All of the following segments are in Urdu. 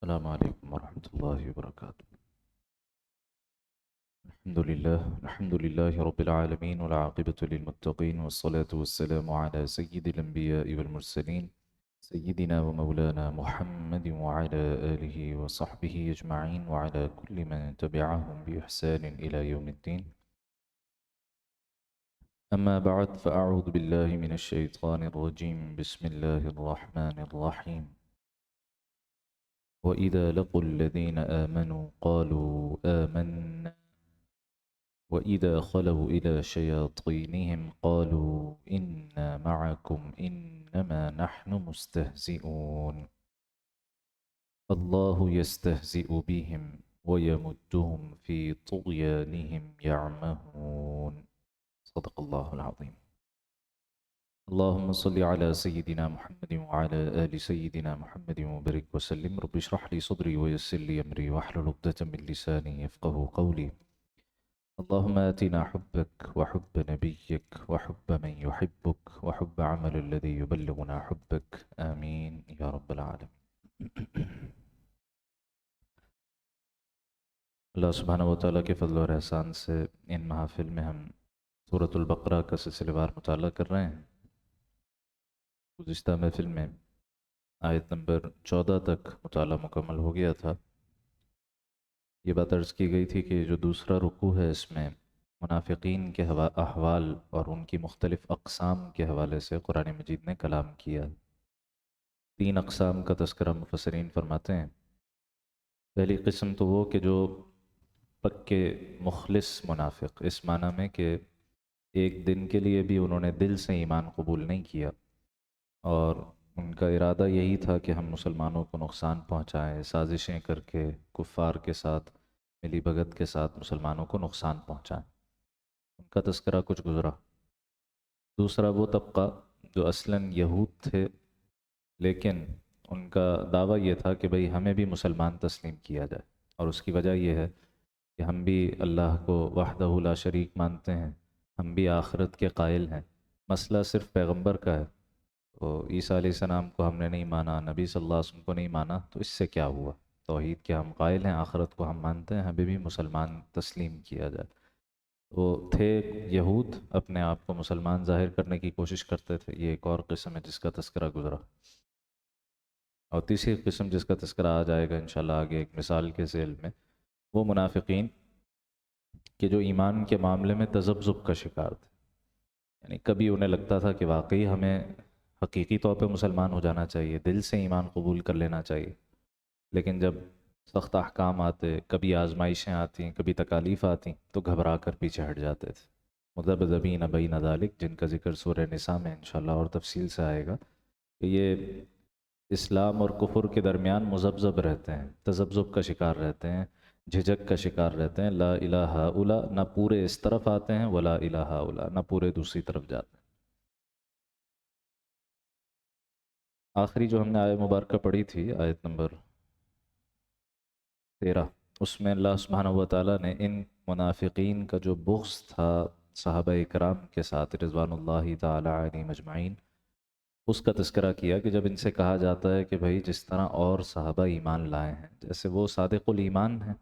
السلام عليكم ورحمة الله وبركاته. الحمد لله رب العالمين، والعاقبة للمتقين، والصلاة والسلام على سيد الأنبياء والمرسلين سيدنا ومولانا محمد وعلى آله وصحبه أجمعين، وعلى كل من تبعهم بإحسان إلى يوم الدين. أما بعد، فأعوذ بالله من الشيطان الرجيم. بسم الله الرحمن الرحيم. وإذا لقوا الذين آمنوا قالوا آمنا وإذا خلوا إلى شياطينهم قالوا إنا معكم إنما نحن مستهزئون الله يستهزئ بهم ويمدهم في طغيانهم يعمهون. صدق الله العظيم. اللهم صل على سيدنا محمد وعلى آل سيدنا محمد وبارك وسلم. رب اشرح لي صدري ويسر لي أمري واحلل عقدة من لساني يفقهوا قولي. اللهم آتنا حبك وحب نبيك وحب من يحبك وحب عمل الذي يبلغنا حبك، آمين يا رب العالمين. اللہ سبحانہ وتعالیٰ کے فضل اور احسان سے ان محافل میں ہم سورۃ البقرہ کا سلسلہ وار مطالعہ کر رہے ہیں۔ گزشتہ محفل میں آیت نمبر 14 تک مطالعہ مکمل ہو گیا تھا۔ یہ بات عرض کی گئی تھی کہ جو دوسرا رکوع ہے اس میں منافقین کے احوال اور ان کی مختلف اقسام کے حوالے سے قرآن مجید نے کلام کیا۔ 3 اقسام کا تذکرہ مفسرین فرماتے ہیں۔ پہلی قسم تو وہ کہ جو پکے مخلص منافق، اس معنی میں کہ ایک دن کے لیے بھی انہوں نے دل سے ایمان قبول نہیں کیا اور ان کا ارادہ یہی تھا کہ ہم مسلمانوں کو نقصان پہنچائیں، سازشیں کر کے کفار کے ساتھ ملی بھگت کے ساتھ مسلمانوں کو نقصان پہنچائیں۔ ان کا تذکرہ کچھ گزرا۔ دوسرا وہ طبقہ جو اصلاً یہود تھے، لیکن ان کا دعویٰ یہ تھا کہ بھئی ہمیں بھی مسلمان تسلیم کیا جائے، اور اس کی وجہ یہ ہے کہ ہم بھی اللہ کو وحدہ لا شریک مانتے ہیں، ہم بھی آخرت کے قائل ہیں، مسئلہ صرف پیغمبر کا ہے۔ تو عیسیٰ علیہ السلام کو ہم نے نہیں مانا، نبی صلی اللہ علیہ وسلم کو نہیں مانا، تو اس سے کیا ہوا؟ توحید کے ہم قائل ہیں، آخرت کو ہم مانتے ہیں، ہمیں بھی مسلمان تسلیم کیا جائے۔ وہ تھے یہود، اپنے آپ کو مسلمان ظاہر کرنے کی کوشش کرتے تھے، یہ ایک اور قسم ہے جس کا تذکرہ گزرا۔ اور تیسری قسم جس کا تذکرہ آ جائے گا انشاءاللہ آگے ایک مثال کے ذیل میں، وہ منافقین کہ جو ایمان کے معاملے میں تذبذب کا شکار تھے، یعنی کبھی انہیں لگتا تھا کہ واقعی ہمیں حقیقی طور پہ مسلمان ہو جانا چاہیے، دل سے ایمان قبول کر لینا چاہیے، لیکن جب سخت احکام آتے، کبھی آزمائشیں آتی، کبھی تکالیف آتی، تو گھبرا کر پیچھے ہٹ جاتے تھے۔ مذبذبین بین ذالک، جن کا ذکر سورہ نساء میں انشاءاللہ اور تفصیل سے آئے گا، کہ یہ اسلام اور کفر کے درمیان مذبذب رہتے ہیں، تذبذب کا شکار رہتے ہیں، جھجک کا شکار رہتے ہیں۔ لا الہ الا، نہ پورے اس طرف آتے ہیں، ولا الہ الا، نہ پورے دوسری طرف جاتے ہیں۔ آخری جو ہم نے آیت مبارکہ پڑھی تھی، آیت نمبر 13، اس میں اللہ سبحانہ وتعالیٰ نے ان منافقین کا جو بغض تھا صحابہ اکرام کے ساتھ رضوان اللہ تعالی علیہم اجمعین، اس کا تذکرہ کیا کہ جب ان سے کہا جاتا ہے کہ بھائی جس طرح اور صحابہ ایمان لائے ہیں، جیسے وہ صادق الایمان ہیں،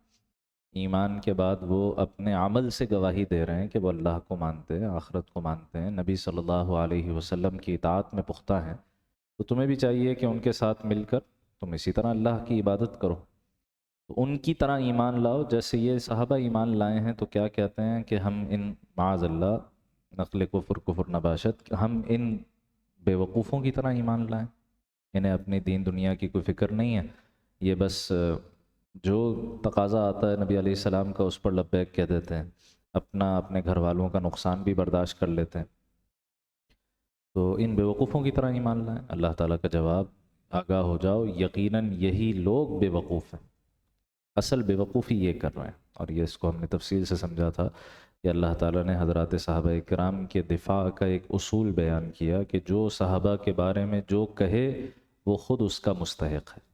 ایمان کے بعد وہ اپنے عمل سے گواہی دے رہے ہیں کہ وہ اللہ کو مانتے ہیں، آخرت کو مانتے ہیں، نبی صلی اللہ علیہ وسلم کی اطاعت میں پختہ ہیں، تو تمہیں بھی چاہیے کہ ان کے ساتھ مل کر تم اسی طرح اللہ کی عبادت کرو، تو ان کی طرح ایمان لاؤ جیسے یہ صحابہ ایمان لائے ہیں۔ تو کیا کہتے ہیں کہ ہم ان معاذ اللہ نقل کفر نباشت، ہم ان بے وقوفوں کی طرح ایمان لائیں، انہیں اپنی دین دنیا کی کوئی فکر نہیں ہے، یہ بس جو تقاضا آتا ہے نبی علیہ السلام کا اس پر لبیک کہہ دیتے ہیں، اپنے گھر والوں کا نقصان بھی برداشت کر لیتے ہیں، تو ان بے وقوفوں کی طرح ایمان لائیں۔ اللہ تعالیٰ کا جواب، آگاہ ہو جاؤ، یقیناً یہی لوگ بے وقوف ہیں، اصل بے وقوفی یہ کر رہے ہیں۔ اور یہ اس کو ہم نے تفصیل سے سمجھا تھا کہ اللہ تعالیٰ نے حضرات صحابہ کرام کے دفاع کا ایک اصول بیان کیا کہ جو صحابہ کے بارے میں جو کہے وہ خود اس کا مستحق ہے۔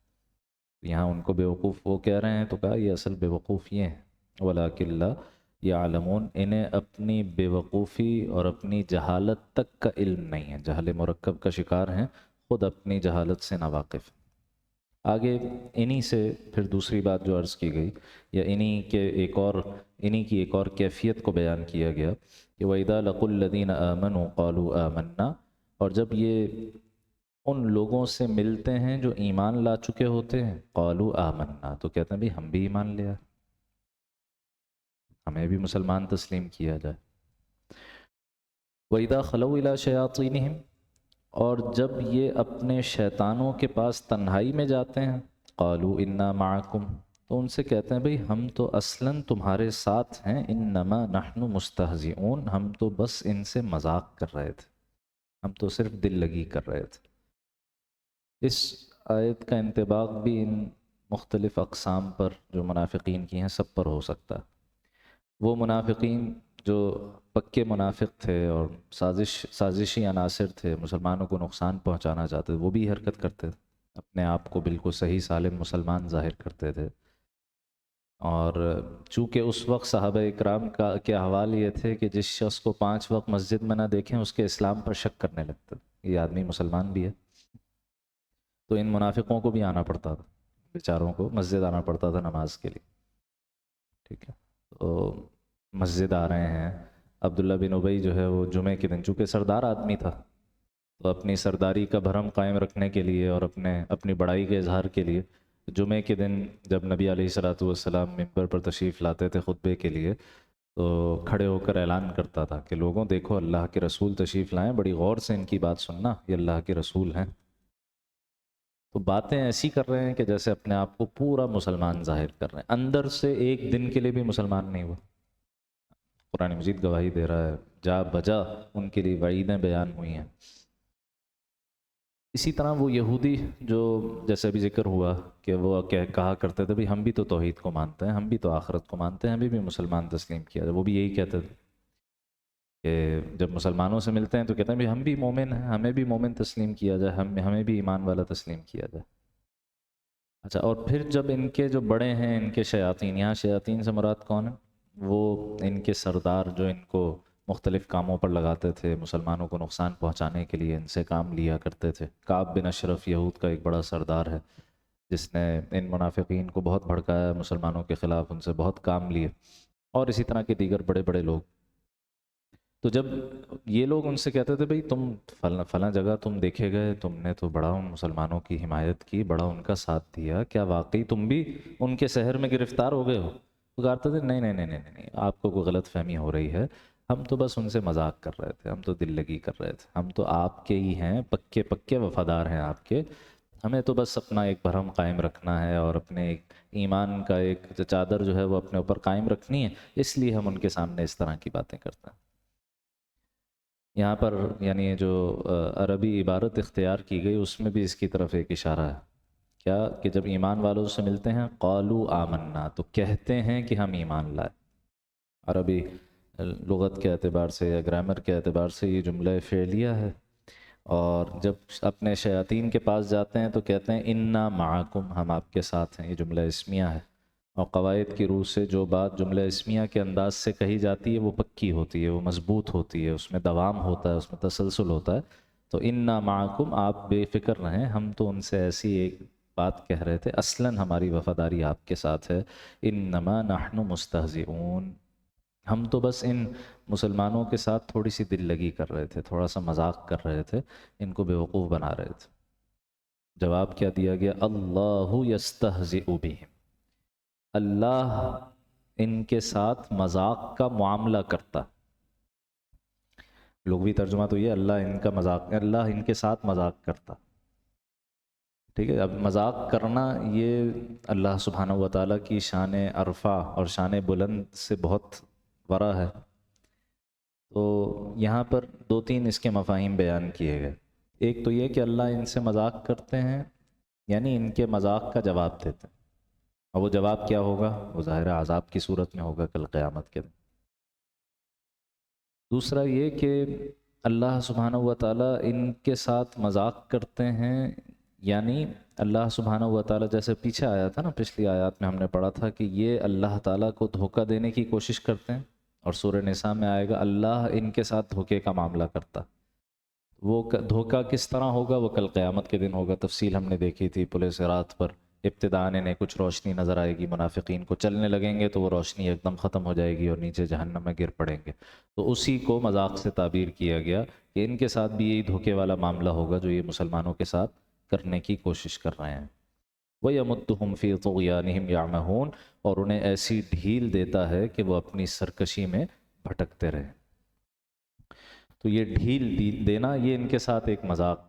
یہاں ان کو بے وقوف وہ کہہ رہے ہیں تو کہا یہ اصل بے وقوف یہ ہیں، وَلَٰكِن لَا يَعْلَمُونَ، انہیں اپنی بے وقوفی اور اپنی جہالت تک کا علم نہیں ہے، جہل مرکب کا شکار ہیں، خود اپنی جہالت سے ناواقف ہیں۔ آگے انہی سے پھر دوسری بات جو عرض کی گئی یا انہی کی ایک اور کیفیت کو بیان کیا گیا کہ وَإِذَا لَقُوا الَّذِينَ آمَنُوا قَالُوا آمَنَّا، اور جب یہ ان لوگوں سے ملتے ہیں جو ایمان لا چکے ہوتے ہیں، قَالُوا آمَنَّا، تو کہتے ہیں بھی ہم بھی ایمان لیا، ہمیں بھی مسلمان تسلیم کیا جائے۔ وَإِذَا خَلَوْا إِلَىٰ شَيَاطِينِهِمْ، اور جب یہ اپنے شیطانوں کے پاس تنہائی میں جاتے ہیں، قَالُوا إِنَّا مَعَكُمْ، تو ان سے کہتے ہیں بھئی ہم تو اصلاً تمہارے ساتھ ہیں، انما نحن مستہزئون، ہم تو بس ان سے مذاق کر رہے تھے، ہم تو صرف دل لگی کر رہے تھے۔ اس آیت کا انطباق بھی ان مختلف اقسام پر جو منافقین کی ہیں سب پر ہو سکتا ہے۔ وہ منافقین جو پکے منافق تھے اور سازشی عناصر تھے، مسلمانوں کو نقصان پہنچانا چاہتے تھے، وہ بھی حرکت کرتے تھے، اپنے آپ کو بالکل صحیح سالم مسلمان ظاہر کرتے تھے۔ اور چونکہ اس وقت صحابہ اکرام کے احوال یہ تھے کہ جس شخص کو 5 وقت مسجد میں نہ دیکھیں اس کے اسلام پر شک کرنے لگتے، یہ آدمی مسلمان بھی ہے۔ تو ان منافقوں کو بھی آنا پڑتا تھا، بیچاروں کو مسجد آنا پڑتا تھا نماز کے لیے، ٹھیک ہے۔ تو مسجد آ رہے ہیں، عبداللہ بن ابی جو ہے وہ جمعے کے دن، چونکہ سردار آدمی تھا، تو اپنی سرداری کا بھرم قائم رکھنے کے لیے اور اپنی بڑائی کے اظہار کے لیے جمعے کے دن جب نبی علیہ الصلوۃ والسلام ممبر پر تشریف لاتے تھے خطبے کے لیے، تو کھڑے ہو کر اعلان کرتا تھا کہ لوگوں دیکھو اللہ کے رسول تشریف لائیں، بڑی غور سے ان کی بات سننا، یہ اللہ کے رسول ہیں۔ تو باتیں ایسی کر رہے ہیں کہ جیسے اپنے آپ کو پورا مسلمان ظاہر کر رہے ہیں، اندر سے ایک دن کے لیے بھی مسلمان نہیں ہوا۔ قرآن مجید گواہی دے رہا ہے، جا بجا ان کے لیے وعیدیں بیان ہوئی ہیں۔ اسی طرح وہ یہودی جو جیسے بھی ذکر ہوا کہ وہ کہا کرتے تھے بھی ہم بھی تو توحید کو مانتے ہیں، ہم بھی تو آخرت کو مانتے ہیں، ہمیں بھی مسلمان تسلیم کیا جائے، وہ بھی یہی کہتے تھے کہ جب مسلمانوں سے ملتے ہیں تو کہتے ہیں بھی ہم بھی مومن ہیں، ہمیں بھی مومن تسلیم کیا جائے، ہمیں بھی ایمان والا تسلیم کیا جائے۔ اچھا، اور پھر جب ان کے جو بڑے ہیں، ان کے شیاطین، یہاں شیاطین سے مراد کون ہے؟ وہ ان کے سردار جو ان کو مختلف کاموں پر لگاتے تھے، مسلمانوں کو نقصان پہنچانے کے لیے ان سے کام لیا کرتے تھے۔ کعب بن اشرف یہود کا ایک بڑا سردار ہے جس نے ان منافقین کو بہت بھڑکایا مسلمانوں کے خلاف، ان سے بہت کام لیے، اور اسی طرح کے دیگر بڑے بڑے لوگ۔ تو جب یہ لوگ ان سے کہتے تھے بھئی تم فلاں جگہ تم دیکھے گئے، تم نے تو بڑا ان مسلمانوں کی حمایت کی، بڑا ان کا ساتھ دیا، کیا واقعی تم بھی ان کے سحر میں گرفتار ہو گئے ہو؟ وہ کہتے تھے نہیں نہیں نہیں نہیں نہیں، آپ کو کوئی غلط فہمی ہو رہی ہے، ہم تو بس ان سے مذاق کر رہے تھے، ہم تو دل لگی کر رہے تھے، ہم تو آپ کے ہی ہیں، پکے پکے وفادار ہیں آپ کے، ہمیں تو بس اپنا ایک بھرم قائم رکھنا ہے اور اپنے ایک ایمان کا ایک چادر جو ہے وہ اپنے اوپر قائم رکھنی ہے، اس لیے ہم ان کے سامنے اس طرح کی باتیں کرتے ہیں۔ یہاں پر یعنی جو عربی عبارت اختیار کی گئی اس میں بھی اس کی طرف ایک اشارہ ہے، کیا کہ جب ایمان والوں سے ملتے ہیں قالوا آمنا، تو کہتے ہیں کہ ہم ایمان لائے۔ عربی لغت کے اعتبار سے یا گرامر کے اعتبار سے یہ جملہ فعلیہ ہے، اور جب اپنے شیاطین کے پاس جاتے ہیں تو کہتے ہیں انا معکم، ہم آپ کے ساتھ ہیں، یہ جملہ اسمیہ ہے، اور قواعد کی روح سے جو بات جملہ اسمیہ کے انداز سے کہی جاتی ہے وہ پکی ہوتی ہے، وہ مضبوط ہوتی ہے، اس میں دوام ہوتا ہے، اس میں تسلسل ہوتا ہے۔ تو انا معکم، آپ بے فکر رہیں، ہم تو ان سے ایسی ایک بات کہہ رہے تھے، اصلاً ہماری وفاداری آپ کے ساتھ ہے، انما نحن مستہزئون، ہم تو بس ان مسلمانوں کے ساتھ تھوڑی سی دل لگی کر رہے تھے، تھوڑا سا مذاق کر رہے تھے، ان کو بیوقوف بنا رہے تھے۔ جواب کیا دیا گیا؟ اللہ یستہزئ بہم، اللہ ان کے ساتھ مذاق کا معاملہ کرتا۔ لغوی ترجمہ تو یہ اللہ ان کا مذاق، اللہ ان کے ساتھ مذاق کرتا، ٹھیک ہے۔ اب مذاق کرنا یہ اللہ سبحانہ و تعالیٰ کی شان عرفہ اور شان بلند سے بہت ورا ہے۔ تو یہاں پر 2-3 اس کے مفاہیم بیان کیے گئے۔ ایک تو یہ کہ اللہ ان سے مذاق کرتے ہیں، یعنی ان کے مذاق کا جواب دیتے ہیں، اور وہ جواب کیا ہوگا؟ وہ ظاہر عذاب کی صورت میں ہوگا کل قیامت کے دن۔ دوسرا یہ کہ اللہ سبحانہ و تعالیٰ ان کے ساتھ مذاق کرتے ہیں، یعنی اللہ سبحانہ و تعالیٰ، جیسے پیچھے آیا تھا نا، پچھلی آیات میں ہم نے پڑھا تھا کہ یہ اللہ تعالیٰ کو دھوکہ دینے کی کوشش کرتے ہیں، اور سورہ نساء میں آئے گا اللہ ان کے ساتھ دھوکے کا معاملہ کرتا۔ وہ دھوکہ کس طرح ہوگا؟ وہ کل قیامت کے دن ہوگا، تفصیل ہم نے دیکھی تھی پل صراط پر۔ ابتداءً انہیں کچھ روشنی نظر آئے گی، منافقین کو چلنے لگیں گے تو وہ روشنی ایک دم ختم ہو جائے گی اور نیچے جہنم میں گر پڑیں گے۔ تو اسی کو مذاق سے تعبیر کیا گیا کہ ان کے ساتھ بھی یہی دھوکے والا معاملہ ہوگا جو یہ مسلمانوں کے ساتھ کرنے کی کوشش کر رہے ہیں۔ وَيَمُدُّهُمْ فِي طُغْيَانِهِمْ يَعْمَهُونَ، اور انہیں ایسی ڈھیل دیتا ہے کہ وہ اپنی سرکشی میں بھٹکتے رہیں۔ تو یہ ڈھیل دینا یہ ان کے ساتھ ایک مذاق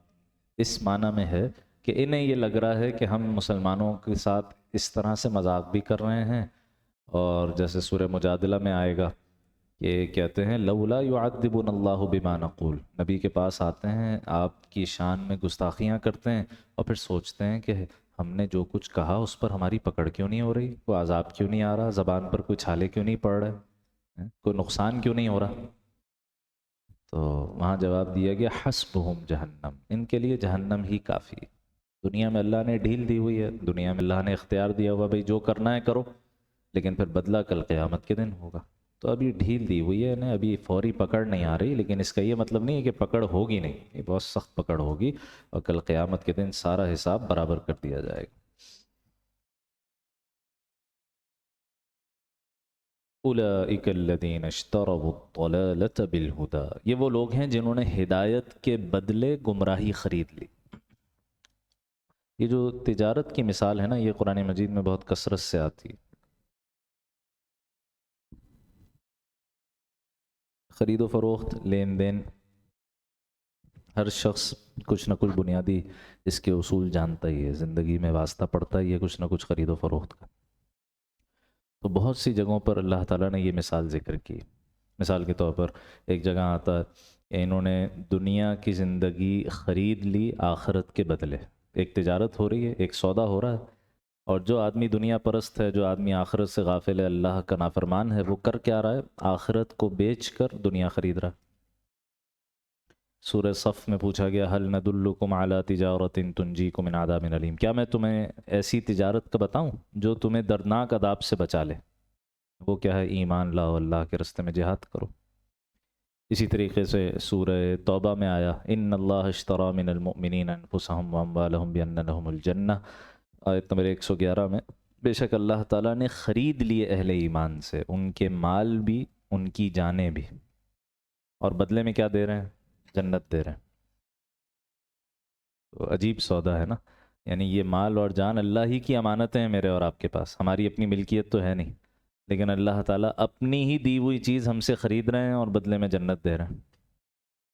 اس معنی میں ہے کہ انہیں یہ لگ رہا ہے کہ ہم مسلمانوں کے ساتھ اس طرح سے مذاق بھی کر رہے ہیں، اور جیسے سورہ مجادلہ میں آئے گا کہ کہتے ہیں لولا يعذبنا اللہ بما نقول، نبی کے پاس آتے ہیں، آپ کی شان میں گستاخیاں کرتے ہیں اور پھر سوچتے ہیں کہ ہم نے جو کچھ کہا اس پر ہماری پکڑ کیوں نہیں ہو رہی، کوئی عذاب کیوں نہیں آ رہا، زبان پر کوئی چھالے کیوں نہیں پڑ رہے، کوئی نقصان کیوں نہیں ہو رہا۔ تو وہاں جواب دیا گیا حسبہم جہنم، ان کے لیے جہنم ہی کافی۔ دنیا میں اللہ نے ڈھیل دی ہوئی ہے، دنیا میں اللہ نے اختیار دیا ہوا بھائی جو کرنا ہے کرو، لیکن پھر بدلہ کل قیامت کے دن ہوگا۔ تو ابھی ڈھیل دی ہوئی ہے انہیں، ابھی فوری پکڑ نہیں آ رہی، لیکن اس کا یہ مطلب نہیں ہے کہ پکڑ ہوگی نہیں، یہ بہت سخت پکڑ ہوگی اور کل قیامت کے دن سارا حساب برابر کر دیا جائے گا۔ اولئک الذین اشتروا الضلالۃ بالہدی، یہ وہ لوگ ہیں جنہوں نے ہدایت کے بدلے گمراہی خرید لی۔ یہ جو تجارت کی مثال ہے نا، یہ قرآن مجید میں بہت کثرت سے آتی ہے۔ خرید و فروخت، لین دین، ہر شخص کچھ نہ کچھ بنیادی اس کے اصول جانتا ہی ہے، زندگی میں واسطہ پڑتا ہی ہے کچھ نہ کچھ خرید و فروخت کا۔ تو بہت سی جگہوں پر اللہ تعالیٰ نے یہ مثال ذکر کی۔ مثال کے طور پر ایک جگہ آتا ہے کہ انہوں نے دنیا کی زندگی خرید لی آخرت کے بدلے۔ ایک تجارت ہو رہی ہے، ایک سودا ہو رہا ہے، اور جو آدمی دنیا پرست ہے، جو آدمی آخرت سے غافل ہے، اللہ کا نافرمان ہے، وہ کر کیا رہا ہے؟ آخرت کو بیچ کر دنیا خرید رہا ہے۔ سورہ صف میں پوچھا گیا هل ندلکم علی تجارت تنجیکم من عذاب علیم، کیا میں تمہیں ایسی تجارت کا بتاؤں جو تمہیں دردناک عذاب سے بچا لے؟ وہ کیا ہے؟ ایمان لاؤ، اللہ کے راستے میں جہاد کرو۔ اسی طریقے سے سورہ توبہ میں آیا ان اللہ اشتری من المؤمنین انفسهم واموالهم بان لهم الجنہ، آیت نمبر 111 میں، بے شک اللہ تعالیٰ نے خرید لیے اہل ایمان سے ان کے مال بھی، ان کی جانیں بھی، اور بدلے میں کیا دے رہے ہیں؟ جنت دے رہے ہیں۔ تو عجیب سودا ہے نا، یعنی یہ مال اور جان اللہ ہی کی امانتیں ہیں میرے اور آپ کے پاس، ہماری اپنی ملکیت تو ہے نہیں، لیکن اللہ تعالیٰ اپنی ہی دی ہوئی چیز ہم سے خرید رہے ہیں اور بدلے میں جنت دے رہے ہیں۔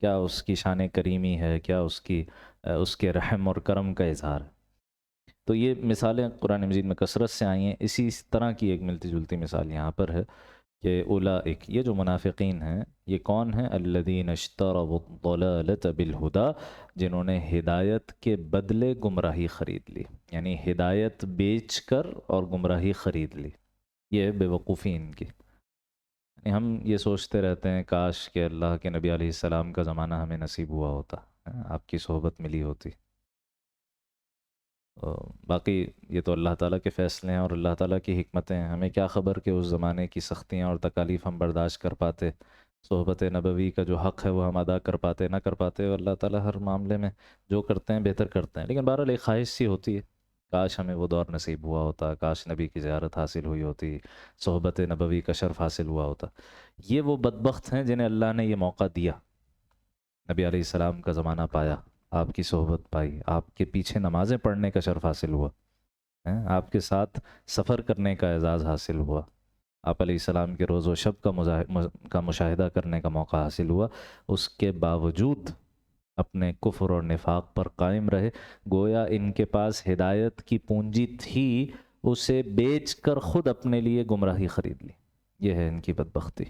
کیا اس کی شان کریمی ہے، کیا اس کے رحم اور کرم کا اظہار ہے۔ تو یہ مثالیں قرآن مجید میں کثرت سے آئی ہیں۔ اسی طرح کی ایک ملتی جلتی مثال یہاں پر ہے کہ اولئک، یہ جو منافقین ہیں یہ کون ہیں؟ الذین اشتروا الضلالۃ بالہدی، جنہوں نے ہدایت کے بدلے گمراہی خرید لی، یعنی ہدایت بیچ کر اور گمراہی خرید لی۔ یہ بے وقوفی ان کی، یعنی ہم یہ سوچتے رہتے ہیں کاش کہ اللہ کے نبی علیہ السلام کا زمانہ ہمیں نصیب ہوا ہوتا، آپ کی صحبت ملی ہوتی۔ باقی یہ تو اللہ تعالیٰ کے فیصلے ہیں اور اللہ تعالیٰ کی حکمتیں ہیں، ہمیں کیا خبر کہ اس زمانے کی سختیاں اور تکالیف ہم برداشت کر پاتے، صحبت نبوی کا جو حق ہے وہ ہم ادا کر پاتے نہ کر پاتے، اور اللہ تعالیٰ ہر معاملے میں جو کرتے ہیں بہتر کرتے ہیں۔ لیکن بہرحال ایک خواہش سی ہوتی ہے کاش ہمیں وہ دور نصیب ہوا ہوتا، کاش نبی کی زیارت حاصل ہوئی ہوتی، صحبت نبوی کا شرف حاصل ہوا ہوتا۔ یہ وہ بدبخت ہیں جنہیں اللہ نے یہ موقع دیا، نبی علیہ السلام کا زمانہ پایا، آپ کی صحبت پائی، آپ کے پیچھے نمازیں پڑھنے کا شرف حاصل ہوا، آپ کے ساتھ سفر کرنے کا اعزاز حاصل ہوا، آپ علیہ السلام کے روز و شب کا مشاہدہ کرنے کا موقع حاصل ہوا، اس کے باوجود اپنے کفر اور نفاق پر قائم رہے، گویا ان کے پاس ہدایت کی پونجی تھی، اسے بیچ کر خود اپنے لیے گمراہی خرید لی۔ یہ ہے ان کی بدبختی۔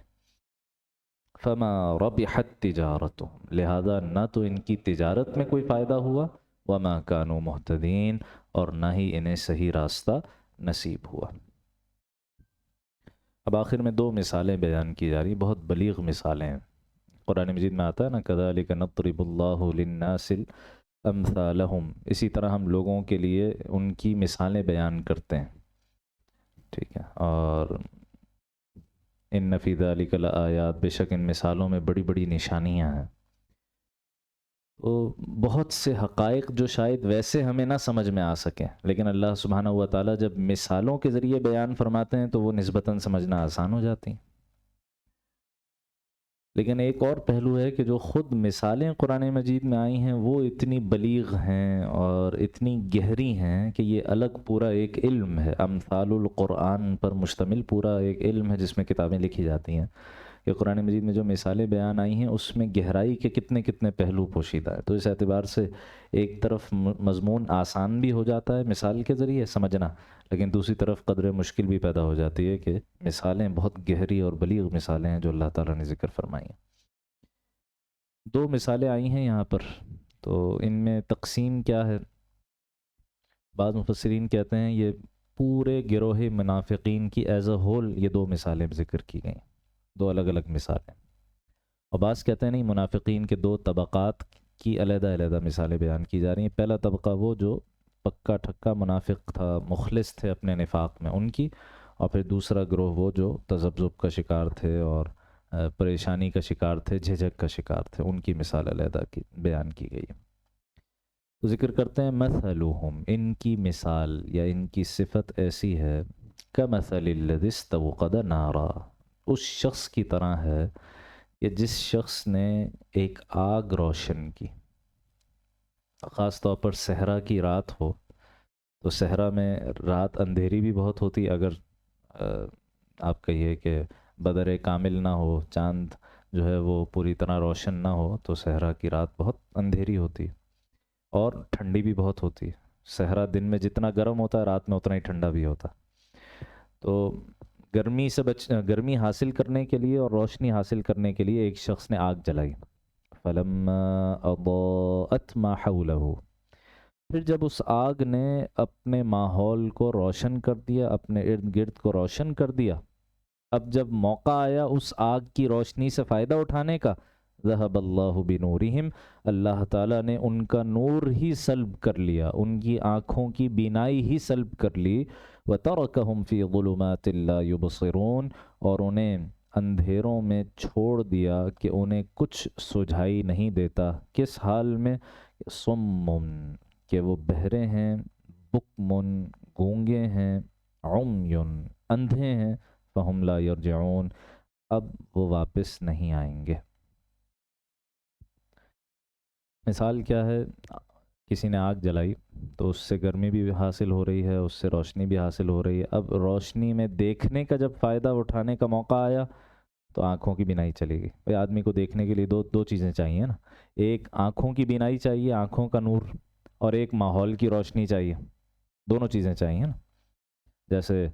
فما ربحت تجارتهم، لہذا نہ تو ان کی تجارت میں کوئی فائدہ ہوا، وما كانوا مہتدین، اور نہ ہی انہیں صحیح راستہ نصیب ہوا۔ اب آخر میں دو مثالیں بیان کی جا رہی، بہت بلیغ مثالیں ہیں۔ قرآن مجید میں آتا ہے نا كذلك نضرب الله للناس امثالهم، اسی طرح ہم لوگوں کے لیے ان کی مثالیں بیان کرتے ہیں، ٹھیک ہے۔ اور ان فی ذلک لآیات، بے شک ان مثالوں میں بڑی بڑی نشانیاں ہیں۔ تو بہت سے حقائق جو شاید ویسے ہمیں نہ سمجھ میں آ سکیں، لیکن اللہ سبحانہ و تعالیٰ جب مثالوں کے ذریعے بیان فرماتے ہیں تو وہ نسبتاً سمجھنا آسان ہو جاتی ہیں۔ لیکن ایک اور پہلو ہے کہ جو خود مثالیں قرآن مجید میں آئی ہیں وہ اتنی بلیغ ہیں اور اتنی گہری ہیں کہ یہ الگ پورا ایک علم ہے، امثال القرآن پر مشتمل پورا ایک علم ہے جس میں کتابیں لکھی جاتی ہیں کہ قرآن مجید میں جو مثالیں بیان آئی ہیں اس میں گہرائی کے کتنے کتنے پہلو پوشیدہ ہے۔ تو اس اعتبار سے ایک طرف مضمون آسان بھی ہو جاتا ہے مثال کے ذریعے سمجھنا، لیکن دوسری طرف قدر مشکل بھی پیدا ہو جاتی ہے کہ مثالیں بہت گہری اور بلیغ مثالیں ہیں جو اللہ تعالیٰ نے ذکر فرمائی ہیں۔ دو مثالیں آئی ہیں یہاں پر، تو ان میں تقسیم کیا ہے؟ بعض مفسرین کہتے ہیں یہ پورے گروہ منافقین کی ایز اے ہول یہ دو مثالیں ذکر کی گئیں، دو الگ الگ مثالیں۔ اور بعض کہتے ہیں نہیں، منافقین کے دو طبقات کی علیحدہ علیحدہ مثالیں بیان کی جا رہی ہیں۔ پہلا طبقہ وہ جو پکا ٹھکا منافق تھا، مخلص تھے اپنے نفاق میں، ان کی، اور پھر دوسرا گروہ وہ جو تذبذب کا شکار تھے اور پریشانی کا شکار تھے، جھجک کا شکار تھے، ان کی مثال علیحدہ کی بیان کی گئی ہے۔ تو ذکر کرتے ہیں مثلہم، ان کی مثال یا ان کی صفت ایسی ہے کمثل الذی استوقد نارا، اس شخص کی طرح ہے کہ جس شخص نے ایک آگ روشن کی۔ خاص طور پر صحرا کی رات ہو تو صحرا میں رات اندھیری بھی بہت ہوتی، اگر آپ کہیے کہ بدر کامل نہ ہو، چاند جو ہے وہ پوری طرح روشن نہ ہو تو صحرا کی رات بہت اندھیری ہوتی اور ٹھنڈی بھی بہت ہوتی ہے۔ صحرا دن میں جتنا گرم ہوتا ہے رات میں اتنا ہی ٹھنڈا بھی ہوتا۔ تو گرمی حاصل کرنے کے لیے اور روشنی حاصل کرنے کے لیے ایک شخص نے آگ جلائی، فلما اضاءت ما حولہ، پھر جب اس آگ نے اپنے ماحول کو روشن کر دیا، اپنے ارد گرد کو روشن کر دیا، اب جب موقع آیا اس آگ کی روشنی سے فائدہ اٹھانے کا، ذہب اللہ بنورہم، اللہ تعالیٰ نے ان کا نور ہی سلب کر لیا، ان کی آنکھوں کی بینائی ہی سلب کر لی، وترکہم فی ظلمات لا یبصرون، اور انہیں اندھیروں میں چھوڑ دیا کہ انہیں کچھ سجھائی نہیں دیتا۔ کس حال میں؟ صم، کہ وہ بہرے ہیں، بکمن، گونگے ہیں، عمیٌ، اندھے ہیں، فہم لا یرجعون، اب وہ واپس نہیں آئیں گے۔ مثال کیا ہے؟ کسی نے آگ جلائی تو اس سے گرمی بھی حاصل ہو رہی ہے، اس سے روشنی بھی حاصل ہو رہی ہے، اب روشنی میں دیکھنے کا جب فائدہ اٹھانے کا موقع آیا تو آنکھوں کی بینائی چلی گئی۔ بھئی آدمی کو دیکھنے کے لیے دو چیزیں چاہیے نا، ایک آنکھوں کی بینائی چاہیے، آنکھوں کا نور، اور ایک ماحول کی روشنی چاہیے، دونوں چیزیں چاہیے نا۔ جیسے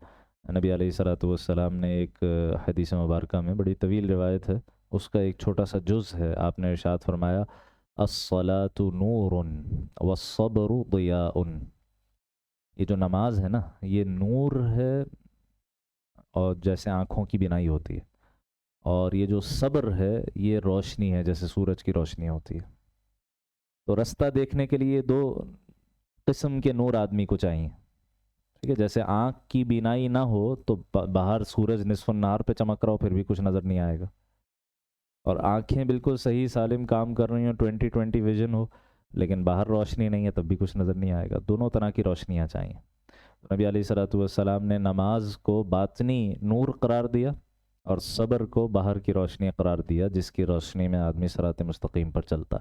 نبی علیہ الصلوۃ والسلام نے ایک حدیث مبارکہ میں، بڑی طویل روایت ہے، اس کا ایک چھوٹا سا جز ہے، آپ نے ارشاد فرمایا الصلاۃ نور والصبر ضیاء، یہ جو نماز ہے نا یہ نور ہے، اور جیسے آنکھوں کی بینائی ہوتی ہے، اور یہ جو صبر ہے یہ روشنی ہے، جیسے سورج کی روشنی ہوتی ہے۔ تو رستہ دیکھنے کے لیے دو قسم کے نور آدمی کو چاہیے، ٹھیک ہے؟ جیسے آنکھ کی بینائی نہ ہو تو باہر سورج نصف النہار پہ چمک رہا ہو پھر بھی کچھ نظر نہیں آئے گا، اور آنکھیں بالکل صحیح سالم کام کر رہی ہوں، 20/20 ویژن ہو، لیکن باہر روشنی نہیں ہے تب بھی کچھ نظر نہیں آئے گا۔ دونوں طرح کی روشنیاں چاہیے۔ نبی علیہ الصلوۃ والسلام نے نماز کو باطنی نور قرار دیا اور صبر کو باہر کی روشنی قرار دیا، جس کی روشنی میں آدمی صراط مستقیم پر چلتا۔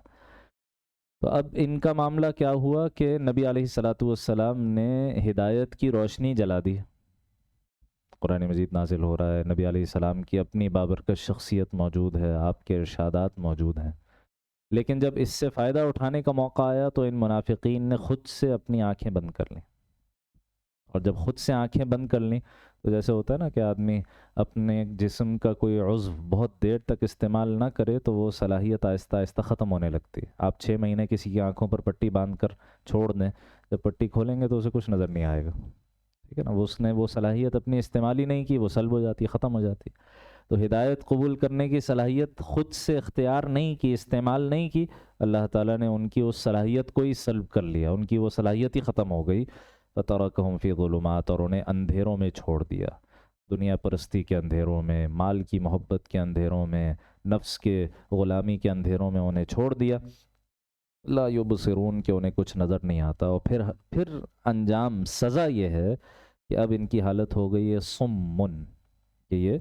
تو اب ان کا معاملہ کیا ہوا کہ نبی علیہ الصلوۃ والسلام نے ہدایت کی روشنی جلا دی، قرآن مجید نازل ہو رہا ہے، نبی علیہ السلام کی اپنی بابرکت شخصیت موجود ہے، آپ کے ارشادات موجود ہیں، لیکن جب اس سے فائدہ اٹھانے کا موقع آیا تو ان منافقین نے خود سے اپنی آنکھیں بند کر لیں، اور جب خود سے آنکھیں بند کر لیں تو جیسے ہوتا ہے نا کہ آدمی اپنے جسم کا کوئی عضو بہت دیر تک استعمال نہ کرے تو وہ صلاحیت آہستہ آہستہ ختم ہونے لگتی ہے۔ آپ 6 مہینے کسی کی آنکھوں پر پٹی باندھ کر چھوڑ دیں، جب پٹی کھولیں گے تو اسے کچھ نظر نہیں آئے گا، ٹھیک ہے نا؟ اس نے وہ صلاحیت اپنی استعمال ہی نہیں کی، وہ سلب ہو جاتی، ختم ہو جاتی۔ تو ہدایت قبول کرنے کی صلاحیت خود سے اختیار نہیں کی، استعمال نہیں کی، اللہ تعالیٰ نے ان کی اس صلاحیت کو ہی سلب کر لیا، ان کی وہ صلاحیت ہی ختم ہو گئی۔ فَتَرَكَهُمْ فِي ظُلُمَاتٍ، اور انہیں اندھیروں میں چھوڑ دیا، دنیا پرستی کے اندھیروں میں، مال کی محبت کے اندھیروں میں، نفس کے غلامی کے اندھیروں میں انہیں چھوڑ دیا۔ لا یبصرون کہ انہیں کچھ نظر نہیں آتا، اور پھر انجام سزا یہ ہے کہ اب ان کی حالت ہو گئی ہے سمن، کہ یہ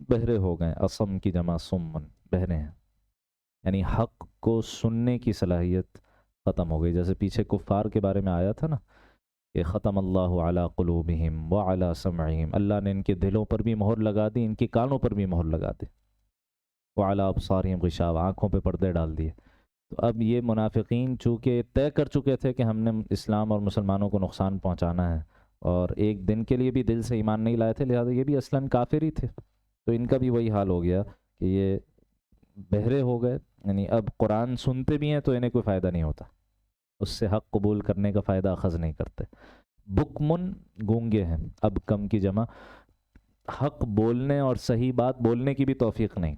بہرے ہو گئے، اسم کی جمع سمن، بہرے ہیں، یعنی حق کو سننے کی صلاحیت ختم ہو گئی. جیسے پیچھے کفار کے بارے میں آیا تھا نا کہ ختم اللہ علی قلوبہم وعلی سمعہم، اللہ نے ان کے دلوں پر بھی مہر لگا دی، ان کے کانوں پر بھی مہر لگا دی، وعلی ابصارہم غشاوہ، آنکھوں پہ پردے ڈال دیے. تو اب یہ منافقین چونکہ طے کر چکے تھے کہ ہم نے اسلام اور مسلمانوں کو نقصان پہنچانا ہے، اور ایک دن کے لیے بھی دل سے ایمان نہیں لائے تھے، لہٰذا یہ بھی اصلاً کافر ہی تھے، تو ان کا بھی وہی حال ہو گیا کہ یہ بہرے ہو گئے. یعنی اب قرآن سنتے بھی ہیں تو انہیں کوئی فائدہ نہیں ہوتا، اس سے حق قبول کرنے کا فائدہ اخذ نہیں کرتے. بکمن گونگے ہیں، اب کم کی جمع، حق بولنے اور صحیح بات بولنے کی بھی توفیق نہیں.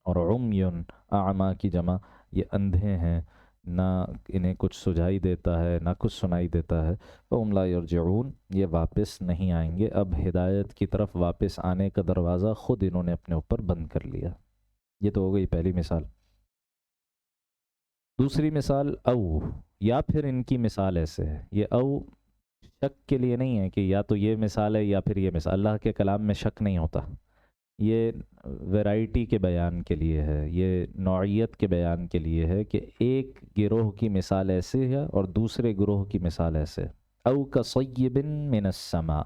اور عمیون اعما کی جمع، یہ اندھے ہیں، نہ انہیں کچھ سجائی دیتا ہے نہ کچھ سنائی دیتا ہے. فہم لا یرجعون، یہ واپس نہیں آئیں گے، اب ہدایت کی طرف واپس آنے کا دروازہ خود انہوں نے اپنے اوپر بند کر لیا. یہ تو ہو گئی پہلی مثال. دوسری مثال او، یا پھر ان کی مثال ایسے ہے، یہ او شک کے لیے نہیں ہے کہ یا تو یہ مثال ہے یا پھر یہ مثال، اللہ کے کلام میں شک نہیں ہوتا، یہ ویرائٹی کے بیان کے لیے ہے، یہ نوعیت کے بیان کے لیے ہے کہ ایک گروہ کی مثال ایسے ہے اور دوسرے گروہ کی مثال ایسے. او کصیب من السماء،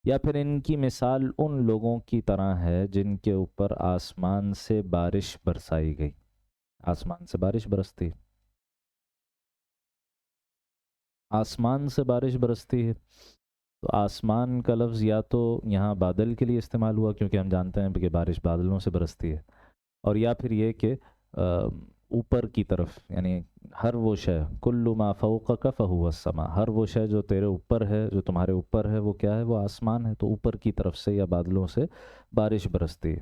یا پھر ان کی مثال ان لوگوں کی طرح ہے جن کے اوپر آسمان سے بارش برسائی گئی. آسمان سے بارش برستی، آسمان سے بارش برستی ہے، تو آسمان کا لفظ یا تو یہاں بادل کے لیے استعمال ہوا کیونکہ ہم جانتے ہیں کہ بارش بادلوں سے برستی ہے، اور یا پھر یہ کہ اوپر کی طرف، یعنی ہر وہ شے، کل ما فوقک فہو السما، ہر وہ شے جو تیرے اوپر ہے، جو تمہارے اوپر ہے، وہ کیا ہے؟ وہ آسمان ہے. تو اوپر کی طرف سے یا بادلوں سے بارش برستی ہے.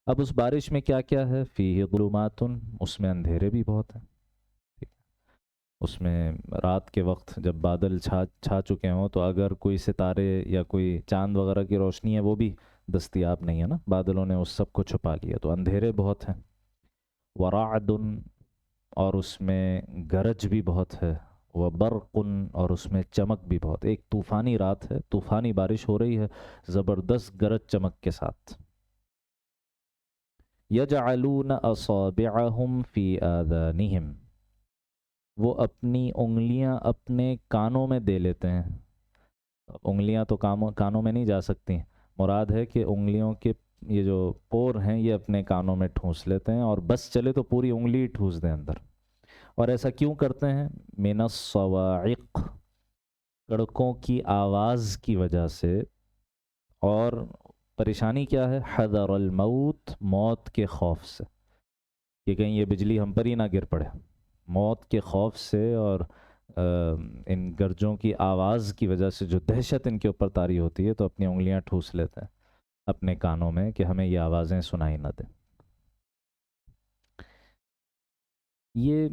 اب اس بارش میں کیا کیا ہے؟ فیہ ظلمات، اس میں اندھیرے بھی بہت ہیں. اس میں رات کے وقت جب بادل چھا چکے ہوں تو اگر کوئی ستارے یا کوئی چاند وغیرہ کی روشنی ہے وہ بھی دستیاب نہیں ہے نا، بادلوں نے اس سب کو چھپا لیا، تو اندھیرے بہت ہیں. ورعد، اور اس میں گرج بھی بہت ہے. وبرق، اور اس میں چمک بھی بہت. ایک طوفانی رات ہے، طوفانی بارش ہو رہی ہے زبردست گرج چمک کے ساتھ. یجعلون اصابعہم فی آذانہم، وہ اپنی انگلیاں اپنے کانوں میں دے لیتے ہیں. انگلیاں تو کانوں میں نہیں جا سکتی، مراد ہے کہ انگلیوں کے یہ جو پور ہیں یہ اپنے کانوں میں ٹھونس لیتے ہیں، اور بس چلے تو پوری انگلی ٹھونس دیں اندر. اور ایسا کیوں کرتے ہیں؟ من الصواعق، کڑکوں کی آواز کی وجہ سے. اور پریشانی کیا ہے؟ حذر الموت، موت کے خوف سے، کہ کہیں یہ بجلی ہم پر ہی نہ گر پڑے. موت کے خوف سے اور ان گرجوں کی آواز کی وجہ سے جو دہشت ان کے اوپر طاری ہوتی ہے، تو اپنی انگلیاں ٹھوس لیتے ہیں اپنے کانوں میں کہ ہمیں یہ آوازیں سنائی نہ دیں. یہ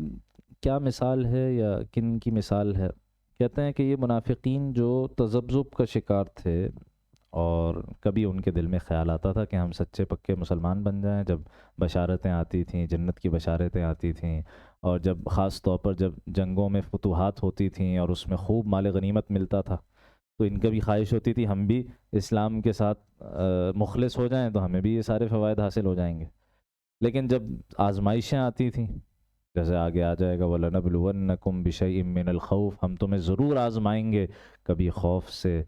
کیا مثال ہے یا کن کی مثال ہے؟ کہتے ہیں کہ یہ منافقین جو تذبذب کا شکار تھے، اور کبھی ان کے دل میں خیال آتا تھا کہ ہم سچے پکے مسلمان بن جائیں، جب بشارتیں آتی تھیں، جنت کی بشارتیں آتی تھیں، اور جب خاص طور پر جب جنگوں میں فتوحات ہوتی تھیں اور اس میں خوب مال غنیمت ملتا تھا، تو ان کا بھی خواہش ہوتی تھی ہم بھی اسلام کے ساتھ مخلص ہو جائیں تو ہمیں بھی یہ سارے فوائد حاصل ہو جائیں گے. لیکن جب آزمائشیں آتی تھیں، جیسے آگے آ جائے گا وَلَنَبْلُوَنَّكُمْ بِشَيْءٍ مِّنَ الْخَوْفِ، ہم تمہیں ضرور آزمائیں گے، کبھی خوف سے،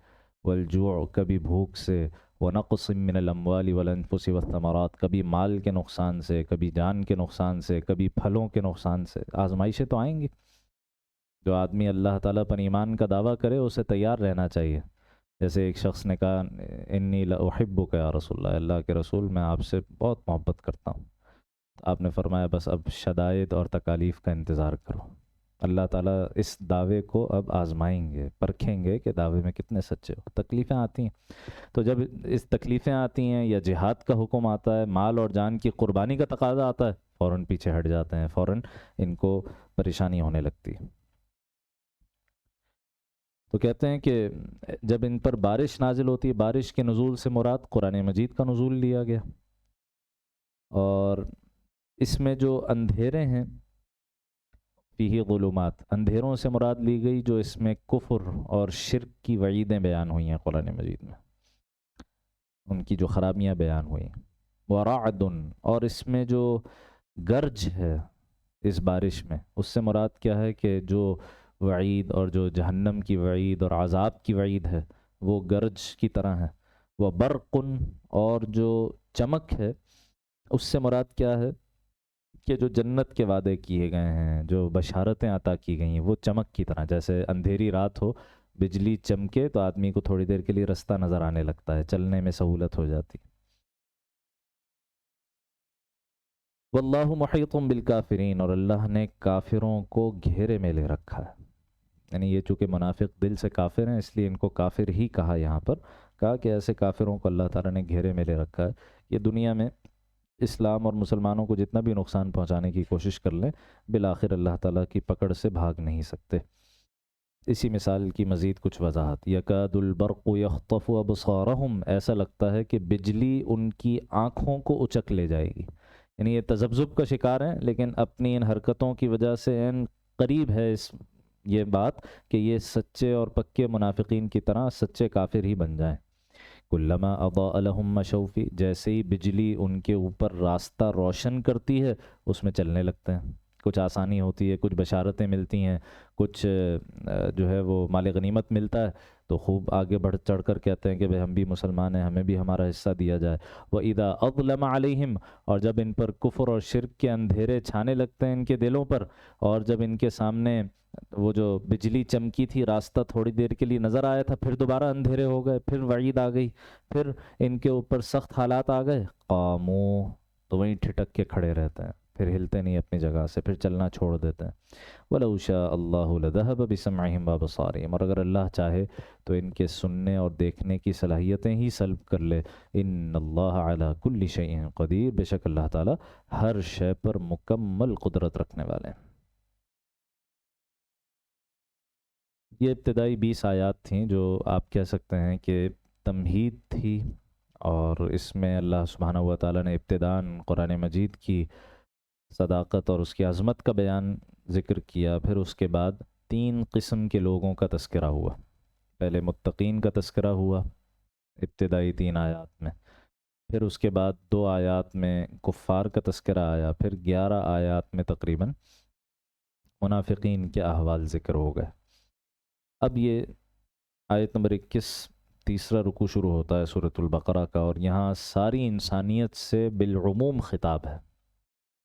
والجوع، کبھی بھوک سے، وَنَقْصٍ مِّنَ الْأَمْوَالِ وَالْأَنفُسِ وَالثَّمَرَاتِ، کبھی مال کے نقصان سے، کبھی جان کے نقصان سے، کبھی پھلوں کے نقصان سے. آزمائشیں تو آئیں گی. جو آدمی اللہ تعالیٰ پر ایمان کا دعویٰ کرے اسے تیار رہنا چاہیے. جیسے ایک شخص نے کہا انی لأحبک یا رسول اللہ، اللہ کے رسول میں آپ سے بہت محبت کرتا ہوں. آپ نے فرمایا بس اب شدائد اور تکالیف کا انتظار کرو. اللہ تعالیٰ اس دعوے کو اب آزمائیں گے، پرکھیں گے کہ دعوے میں کتنے سچے ہو. تکلیفیں آتی ہیں، تو جب اس تکلیفیں آتی ہیں یا جہاد کا حکم آتا ہے، مال اور جان کی قربانی کا تقاضا آتا ہے، فوراً پیچھے ہٹ جاتے ہیں، فوراً ان کو پریشانی ہونے لگتی ہے. تو کہتے ہیں کہ جب ان پر بارش نازل ہوتی ہے، بارش کے نزول سے مراد قرآن مجید کا نزول لیا گیا. اور اس میں جو اندھیرے ہیں فیہ ظلمات، اندھیروں سے مراد لی گئی جو اس میں کفر اور شرک کی وعیدیں بیان ہوئی ہیں قرآن مجید میں، ان کی جو خرابیاں بیان ہوئی ہیں۔ ورعد، اور اس میں جو گرج ہے اس بارش میں، اس سے مراد کیا ہے کہ جو وعید اور جو جہنم کی وعید اور عذاب کی وعید ہے وہ گرج کی طرح ہے۔ وہ برق، اور جو چمک ہے اس سے مراد کیا ہے کہ جو جنت کے وعدے کیے گئے ہیں، جو بشارتیں عطا کی گئی ہیں، وہ چمک کی طرح، جیسے اندھیری رات ہو، بجلی چمکے تو آدمی کو تھوڑی دیر کے لیے رستہ نظر آنے لگتا ہے، چلنے میں سہولت ہو جاتی۔ واللہ محیط بالکافرین، اور اللہ نے کافروں کو گھیرے میں لے رکھا ہے، یعنی یہ چونکہ منافق دل سے کافر ہیں اس لیے ان کو کافر ہی کہا، یہاں پر کہا کہ ایسے کافروں کو اللہ تعالیٰ نے گھیرے میں لے رکھا ہے۔ یہ دنیا میں اسلام اور مسلمانوں کو جتنا بھی نقصان پہنچانے کی کوشش کر لیں، بالآخر اللہ تعالیٰ کی پکڑ سے بھاگ نہیں سکتے۔ اسی مثال کی مزید کچھ وضاحت، یکاد البرق یخطف ابصارہم، ایسا لگتا ہے کہ بجلی ان کی آنکھوں کو اچک لے جائے گی، یعنی یہ تذبذب کا شکار ہیں لیکن اپنی ان حرکتوں کی وجہ سے ان قریب ہے اس یہ بات کہ یہ سچے اور پکے منافقین کی طرح سچے کافر ہی بن جائیں۔ کلما اضاء لهم مشوا فی، جیسے ہی بجلی ان کے اوپر راستہ روشن کرتی ہے اس میں چلنے لگتے ہیں، کچھ آسانی ہوتی ہے، کچھ بشارتیں ملتی ہیں، کچھ جو ہے وہ مال غنیمت ملتا ہے تو خوب آگے بڑھ چڑھ کر کہتے ہیں کہ بھئی ہم بھی مسلمان ہیں، ہمیں بھی ہمارا حصہ دیا جائے۔ وَإِذَا أَظْلَمَ عَلَيْهِمْ، اور جب ان پر کفر اور شرک کے اندھیرے چھانے لگتے ہیں ان کے دلوں پر، اور جب ان کے سامنے وہ جو بجلی چمکی تھی راستہ تھوڑی دیر کے لیے نظر آیا تھا، پھر دوبارہ اندھیرے ہو گئے، پھر وعید آ گئی، پھر ان کے اوپر سخت حالات آ گئے، قاموا، تو وہیں ٹھٹک کے کھڑے رہتے ہیں، پھر ہلتے نہیں اپنی جگہ سے، پھر چلنا چھوڑ دیتے ہیں۔ وَلَوْ شَاءَ اللَّهُ لَذَهَبَ بِسَمْعِهِمْ وَأَبْصَارِهِمْ، اور اگر اللہ چاہے تو ان کے سننے اور دیکھنے کی صلاحیتیں ہی سلب کر لے۔ إِنَّ اللَّهَ عَلَى كُلِّ شَيْءٍ قَدِيرٌ، بے شک اللہ تعالیٰ ہر شے پر مکمل قدرت رکھنے والے ہیں۔ یہ ابتدائی 20 آیات تھیں جو آپ کہہ سکتے ہیں کہ تمہید تھی، اور اس میں اللہ سبحانہ و تعالیٰ نے ابتداً قرآن مجید کی صداقت اور اس کی عظمت کا بیان ذکر کیا، پھر اس کے بعد 3 قسم کے لوگوں کا تذکرہ ہوا۔ پہلے متقین کا تذکرہ ہوا ابتدائی 3 آیات میں، پھر اس کے بعد 2 آیات میں کفار کا تذکرہ آیا، پھر 11 آیات میں تقریباً منافقین کے احوال ذکر ہو گئے۔ اب یہ آیت نمبر 21 تیسرا رکوع شروع ہوتا ہے سورۃ البقرہ کا، اور یہاں ساری انسانیت سے بالعموم خطاب ہے،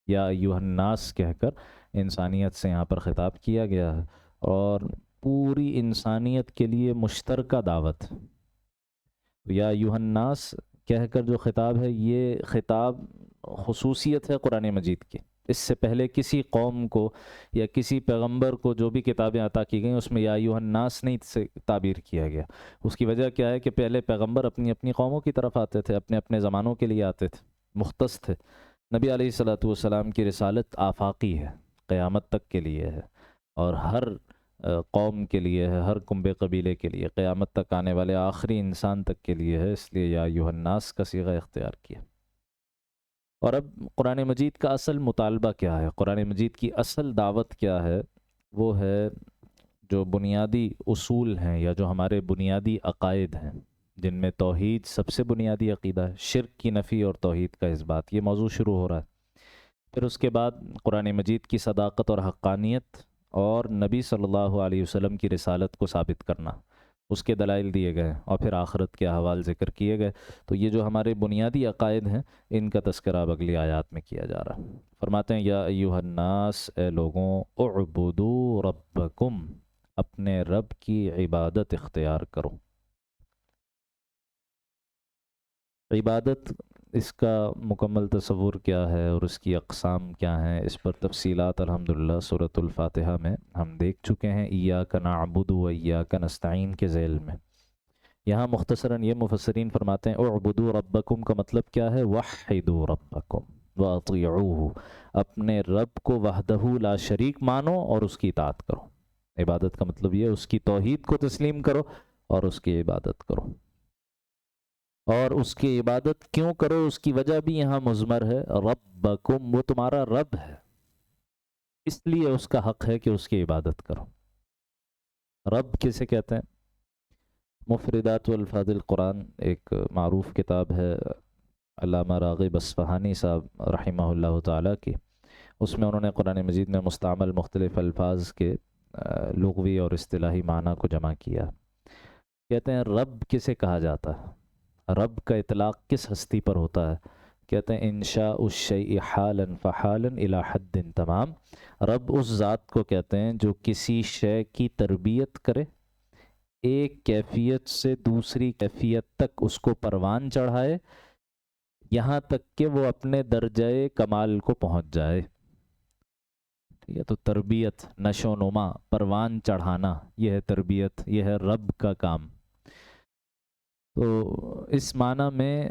یا ایھا الناس کہہ کر انسانیت سے یہاں پر خطاب کیا گیا ہے، اور پوری انسانیت کے لیے مشترکہ دعوت۔ یا ایھا الناس کہہ کر جو خطاب ہے، یہ خطاب خصوصیت ہے قرآن مجید کی، اس سے پہلے کسی قوم کو یا کسی پیغمبر کو جو بھی کتابیں عطا کی گئیں اس میں یا ایھا الناس نہیں سے تعبیر کیا گیا۔ اس کی وجہ کیا ہے کہ پہلے پیغمبر اپنی اپنی قوموں کی طرف آتے تھے، اپنے اپنے زمانوں کے لیے آتے تھے، مختص تھے۔ نبی علیہ الصلوۃ والسلام کی رسالت آفاقی ہے، قیامت تک کے لیے ہے، اور ہر قوم کے لیے ہے، ہر کنبے قبیلے کے لیے، قیامت تک آنے والے آخری انسان تک کے لیے ہے، اس لیے یا ایھا الناس کا صیغہ اختیار کیا۔ اور اب قرآن مجید کا اصل مطالبہ کیا ہے، قرآن مجید کی اصل دعوت کیا ہے؟ وہ ہے جو بنیادی اصول ہیں یا جو ہمارے بنیادی عقائد ہیں، جن میں توحید سب سے بنیادی عقیدہ ہے، شرک کی نفی اور توحید کا اثبات، یہ موضوع شروع ہو رہا ہے۔ پھر اس کے بعد قرآن مجید کی صداقت اور حقانیت، اور نبی صلی اللہ علیہ وسلم کی رسالت کو ثابت کرنا، اس کے دلائل دیے گئے، اور پھر آخرت کے احوال ذکر کیے گئے۔ تو یہ جو ہمارے بنیادی عقائد ہیں ان کا تذکرہ اب اگلی آیات میں کیا جا رہا ہے۔ فرماتے ہیں یا ایھا الناس، اے لوگوں، اعبدوا ربکم، اپنے رب کی عبادت اختیار کرو۔ عبادت، اس کا مکمل تصور کیا ہے اور اس کی اقسام کیا ہیں، اس پر تفصیلات الحمدللہ سورۃ الفاتحہ میں ہم دیکھ چکے ہیں، ایاک نعبد و ایاک نستعین کے ذیل میں۔ یہاں مختصراً یہ مفسرین فرماتے ہیں اعبدوا ربکم کا مطلب کیا ہے؟ وحدوا ربکم واطیعوہ، اپنے رب کو وحدہ لا شریک مانو اور اس کی اطاعت کرو۔ عبادت کا مطلب یہ ہے اس کی توحید کو تسلیم کرو اور اس کی عبادت کرو، اور اس کی عبادت کیوں کرو اس کی وجہ بھی یہاں مضمر ہے، ربکم، وہ تمہارا رب ہے۔ اس لیے اس کا حق ہے کہ اس کی عبادت کرو۔ رب کسے کہتے ہیں؟ مفردات والفاظ القرآن ایک معروف کتاب ہے علامہ راغب اصفہانی صاحب رحمہ اللہ تعالیٰ کی، اس میں انہوں نے قرآن مجید میں مستعمل مختلف الفاظ کے لغوی اور اصطلاحی معنی کو جمع کیا۔ کہتے ہیں رب کسے کہا جاتا ہے، رب کا اطلاق کس ہستی پر ہوتا ہے؟ کہتے ہیں انشاء الشیء حالا فحالا الی حد تمام، رب اس ذات کو کہتے ہیں جو کسی شے کی تربیت کرے، ایک کیفیت سے دوسری کیفیت تک اس کو پروان چڑھائے، یہاں تک کہ وہ اپنے درجہ کمال کو پہنچ جائے۔ ٹھیک ہے، تو تربیت، نشو و نما، پروان چڑھانا، یہ ہے تربیت، یہ ہے رب کا کام۔ تو اس معنی میں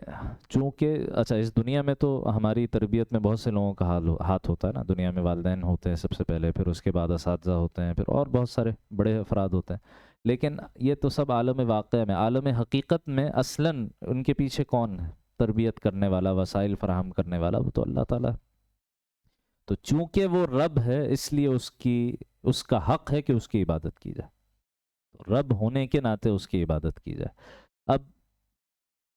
چونکہ اچھا اس دنیا میں تو ہماری تربیت میں بہت سے لوگوں کا ہاتھ ہوتا ہے نا، دنیا میں والدین ہوتے ہیں سب سے پہلے، پھر اس کے بعد اساتذہ ہوتے ہیں، پھر اور بہت سارے بڑے افراد ہوتے ہیں، لیکن یہ تو سب عالم واقع میں، عالم حقیقت میں اصلاً ان کے پیچھے کون ہے تربیت کرنے والا، وسائل فراہم کرنے والا؟ وہ تو اللہ تعالیٰ ہے۔ تو چونکہ وہ رب ہے اس لیے اس کا حق ہے کہ اس کی عبادت کی جائے، رب ہونے کے ناطے اس کی عبادت کی جائے۔ اب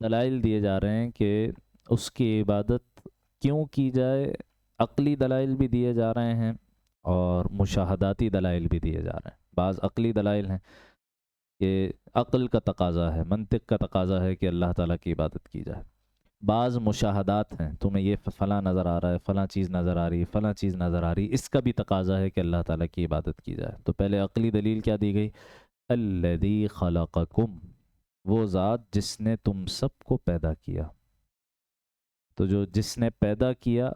دلائل دیے جا رہے ہیں کہ اس کی عبادت کیوں کی جائے، عقلی دلائل بھی دیے جا رہے ہیں اور مشاہداتی دلائل بھی دیے جا رہے ہیں۔ بعض عقلی دلائل ہیں کہ عقل کا تقاضا ہے، منطق کا تقاضا ہے کہ اللہ تعالیٰ کی عبادت کی جائے۔ بعض مشاہدات ہیں، تمہیں یہ فلاں نظر آ رہا ہے، فلاں چیز نظر آ رہی ہے، فلاں چیز نظر آ رہی ہے، اس کا بھی تقاضا ہے کہ اللہ تعالیٰ کی عبادت کی جائے۔ تو پہلے عقلی دلیل کیا دی گئی؟ الذی خلقکم، وہ ذات جس نے تم سب کو پیدا کیا۔ تو جس نے پیدا کیا،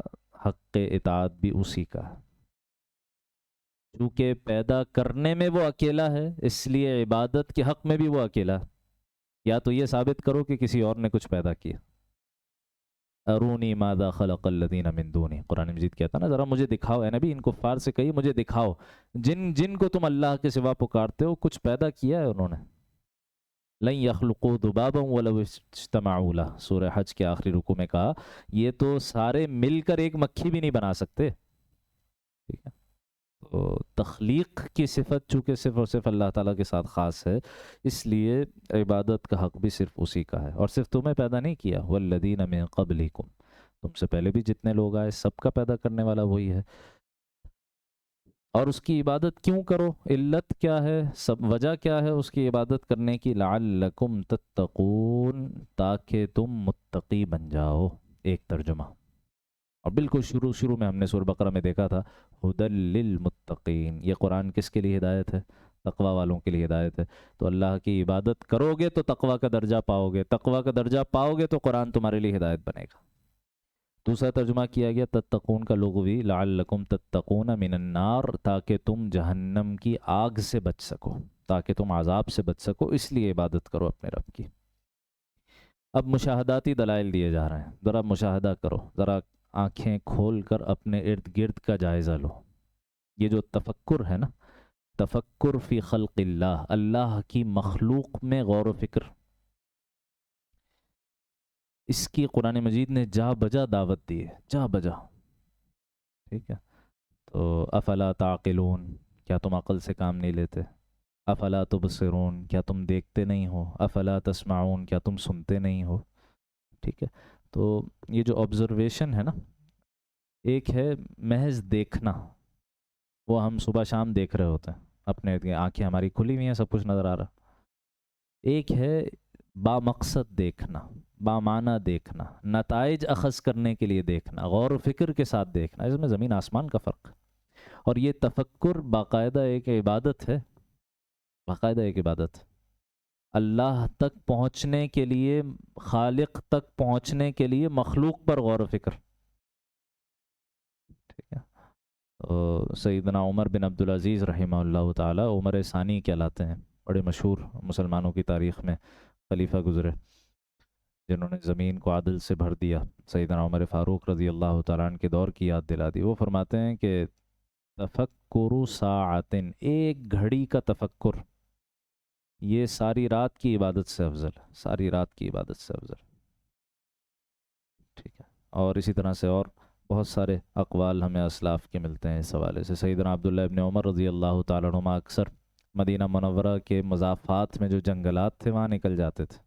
حق اطاعت بھی اسی کا ہے، چونکہ پیدا کرنے میں وہ اکیلا ہے اس لیے عبادت کے حق میں بھی وہ اکیلا ہے۔ یا تو یہ ثابت کرو کہ کسی اور نے کچھ پیدا کیا، ارونی ماذا خلق الذین من دونی، قرآن مجید کہتا نا ذرا مجھے دکھاؤ، اے نبی ان کفار سے کہیے مجھے دکھاؤ جن کو تم اللہ کے سوا پکارتے ہو کچھ پیدا کیا ہے انہوں نے؟ لن یخلقوا ذبابا ولو اجتمعوا لہ، سورہ حج کے آخری رکوع میں کہا یہ تو سارے مل کر ایک مکھی بھی نہیں بنا سکتے۔ ٹھیک ہے، تو تخلیق کی صفت چونکہ صرف اور صرف اللہ تعالیٰ کے ساتھ خاص ہے، اس لیے عبادت کا حق بھی صرف اسی کا ہے۔ اور صرف تمہیں پیدا نہیں کیا، والذین من قبلکم، تم سے پہلے بھی جتنے لوگ آئے سب کا پیدا کرنے والا وہی ہے۔ اور اس کی عبادت کیوں کرو؟ علت کیا ہے، سب وجہ کیا ہے اس کی عبادت کرنے کی؟ لعلکم تتقون، تاکہ تم متقی بن جاؤ، ایک ترجمہ۔ اور بالکل شروع میں ہم نے سورہ بقرہ میں دیکھا تھا ھدی للمتقین، یہ قرآن کس کے لیے ہدایت ہے؟ تقوی والوں کے لیے ہدایت ہے۔ تو اللہ کی عبادت کرو گے تو تقوی کا درجہ پاؤ گے، تقوی کا درجہ پاؤ گے تو قرآن تمہارے لیے ہدایت بنے گا۔ دوسرا ترجمہ کیا گیا تتقون کا لغوی لعلکم تتقون من النار، تاکہ تم جہنم کی آگ سے بچ سکو، تاکہ تم عذاب سے بچ سکو، اس لیے عبادت کرو اپنے رب کی۔ اب مشاہداتی دلائل دیے جا رہے ہیں، ذرا مشاہدہ کرو، ذرا آنکھیں کھول کر اپنے ارد گرد کا جائزہ لو۔ یہ جو تفکر ہے نا، تفکر فی خلق اللہ، اللہ کی مخلوق میں غور و فکر، اس کی قرآن مجید نے جا بجا دعوت دی ہے، جا بجا۔ ٹھیک ہے، تو افلا تعقلون، کیا تم عقل سے کام نہیں لیتے؟ افلا تبصرون، کیا تم دیکھتے نہیں ہو؟ افلا تسمعون، کیا تم سنتے نہیں ہو؟ ٹھیک ہے، تو یہ جو آبزرویشن ہے نا، ایک ہے محض دیکھنا، وہ ہم صبح شام دیکھ رہے ہوتے ہیں، اپنے آنکھیں ہماری کھلی ہوئی ہیں، سب کچھ نظر آ رہا۔ ایک ہے با مقصد دیکھنا، با معنی دیکھنا، نتائج اخذ کرنے کے لیے دیکھنا، غور و فکر کے ساتھ دیکھنا، اس میں زمین آسمان کا فرق ہے۔ اور یہ تفکر باقاعدہ ایک عبادت ہے، باقاعدہ ایک عبادت ہے۔ اللہ تک پہنچنے کے لیے، خالق تک پہنچنے کے لیے مخلوق پر غور و فکر۔ ٹھیک ہے، تو سیدنا عمر بن عبدالعزیز رحمہ اللہ تعالی، عمر ثانی کہلاتے ہیں، بڑے مشہور مسلمانوں کی تاریخ میں خلیفہ گزرے جنہوں نے زمین کو عدل سے بھر دیا، سیدنا عمر فاروق رضی اللہ تعالیٰ عنہ کے دور کی یاد دلا دی۔ وہ فرماتے ہیں کہ تفکر ساعتن، ایک گھڑی کا تفکر، یہ ساری رات کی عبادت سے افضل ہے، ساری رات کی عبادت سے افضل۔ ٹھیک ہے، اور اسی طرح سے اور بہت سارے اقوال ہمیں اسلاف کے ملتے ہیں اس حوالے سے۔ سیدنا عبداللہ ابن عمر رضی اللہ تعالیٰ عنہما اکثر مدینہ منورہ کے مضافات میں جو جنگلات تھے وہاں نکل جاتے تھے،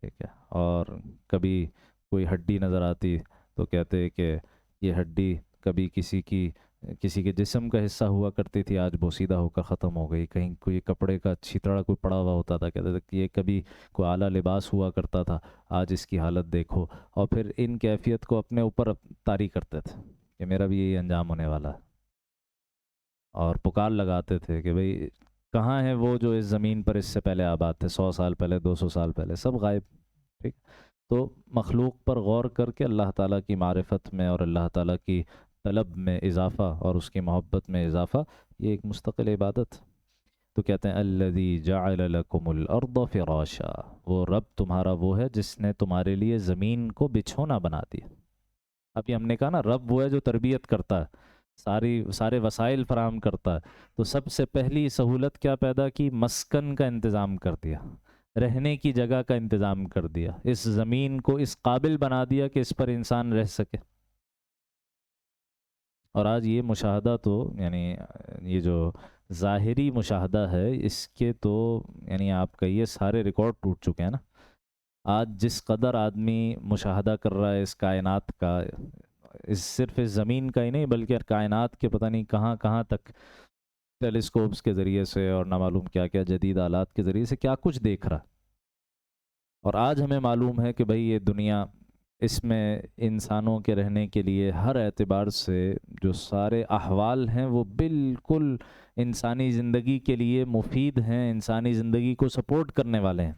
ٹھیک ہے، اور کبھی کوئی ہڈی نظر آتی تو کہتے کہ یہ ہڈی کبھی کسی کے جسم کا حصہ ہوا کرتی تھی، آج بوسیدہ ہو کر ختم ہو گئی۔ کہیں کوئی کپڑے کا چھیتڑا کوئی پڑا ہوا ہوتا تھا، کہتے تھے کہ یہ کبھی کوئی اعلیٰ لباس ہوا کرتا تھا، آج اس کی حالت دیکھو، اور پھر ان کیفیت کو اپنے اوپر طاری کرتے تھے کہ میرا بھی یہی انجام ہونے والا ہے، اور پکار لگاتے تھے کہ بھئی کہاں ہے وہ جو اس زمین پر اس سے پہلے آباد تھے، 100 سال پہلے، 200 سال پہلے، سب غائب، ٹھیک۔ تو مخلوق پر غور کر کے اللہ تعالیٰ کی معرفت میں اور اللہ تعالیٰ کی طلب میں اضافہ اور اس کی محبت میں اضافہ، یہ ایک مستقل عبادت۔ تو کہتے ہیں الذی جعل لکم الارض فراشا، وہ رب تمہارا وہ ہے جس نے تمہارے لیے زمین کو بچھونا بنا دیا۔ ابھی ہم نے کہا نا رب وہ ہے جو تربیت کرتا ہے، سارے وسائل فراہم کرتا ہے، تو سب سے پہلی سہولت کیا پیدا کی؟ مسکن کا انتظام کر دیا، رہنے کی جگہ کا انتظام کر دیا، اس زمین کو اس قابل بنا دیا کہ اس پر انسان رہ سکے۔ اور آج یہ مشاہدہ تو یعنی یہ جو ظاہری مشاہدہ ہے اس کے تو یعنی آپ کا یہ سارے ریکارڈ ٹوٹ چکے ہیں نا۔ آج جس قدر آدمی مشاہدہ کر رہا ہے اس کائنات کا، صرف اس زمین کا ہی نہیں بلکہ کائنات کے پتہ نہیں کہاں کہاں تک ٹیلیسکوپس کے ذریعے سے اور نہ معلوم کیا کیا جدید آلات کے ذریعے سے کیا کچھ دیکھ رہا۔ اور آج ہمیں معلوم ہے کہ بھئی یہ دنیا، اس میں انسانوں کے رہنے کے لیے ہر اعتبار سے جو سارے احوال ہیں وہ بالکل انسانی زندگی کے لیے مفید ہیں، انسانی زندگی کو سپورٹ کرنے والے ہیں۔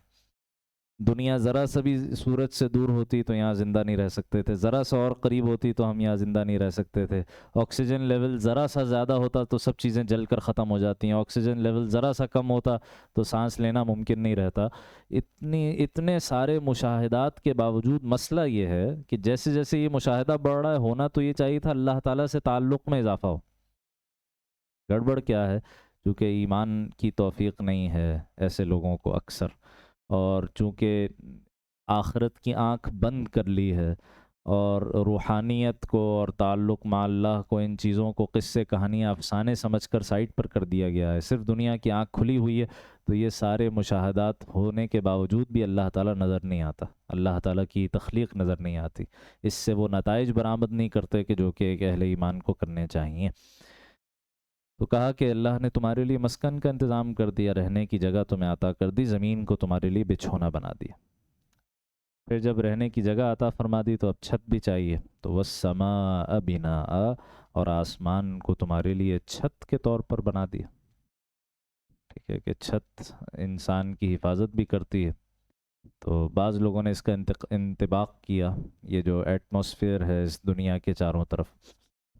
دنیا ذرا سا بھی سورج سے دور ہوتی تو یہاں زندہ نہیں رہ سکتے تھے، ذرا سا اور قریب ہوتی تو ہم یہاں زندہ نہیں رہ سکتے تھے، آکسیجن لیول ذرا سا زیادہ ہوتا تو سب چیزیں جل کر ختم ہو جاتی ہیں، آکسیجن لیول ذرا سا کم ہوتا تو سانس لینا ممکن نہیں رہتا۔ اتنے سارے مشاہدات کے باوجود مسئلہ یہ ہے کہ جیسے جیسے یہ مشاہدہ بڑھ رہا ہے، ہونا تو یہ چاہیے تھا اللہ تعالیٰ سے تعلق میں اضافہ ہو۔ گڑبڑ کیا ہے؟ چونکہ ایمان کی توفیق نہیں ہے ایسے لوگوں کو اکثر، اور چونکہ آخرت کی آنکھ بند کر لی ہے اور روحانیت کو اور تعلق مع اللہ کو، ان چیزوں کو قصے کہانیاں افسانے سمجھ کر سائٹ پر کر دیا گیا ہے، صرف دنیا کی آنکھ کھلی ہوئی ہے، تو یہ سارے مشاہدات ہونے کے باوجود بھی اللہ تعالیٰ نظر نہیں آتا، اللہ تعالیٰ کی تخلیق نظر نہیں آتی، اس سے وہ نتائج برآمد نہیں کرتے کہ جو کہ ایک اہل ایمان کو کرنے چاہیے۔ تو کہا کہ اللہ نے تمہارے لیے مسکن کا انتظام کر دیا، رہنے کی جگہ تمہیں عطا کر دی، زمین کو تمہارے لیے بچھونا بنا دیا۔ پھر جب رہنے کی جگہ عطا فرما دی تو اب چھت بھی چاہیے، تو وَالسَّمَاءَ بِنَاءً، اور آسمان کو تمہارے لیے چھت کے طور پر بنا دیا۔ ٹھیک ہے کہ چھت انسان کی حفاظت بھی کرتی ہے۔ تو بعض لوگوں نے اس کا انطباق کیا، یہ جو ایٹماسفیئر ہے اس دنیا کے چاروں طرف،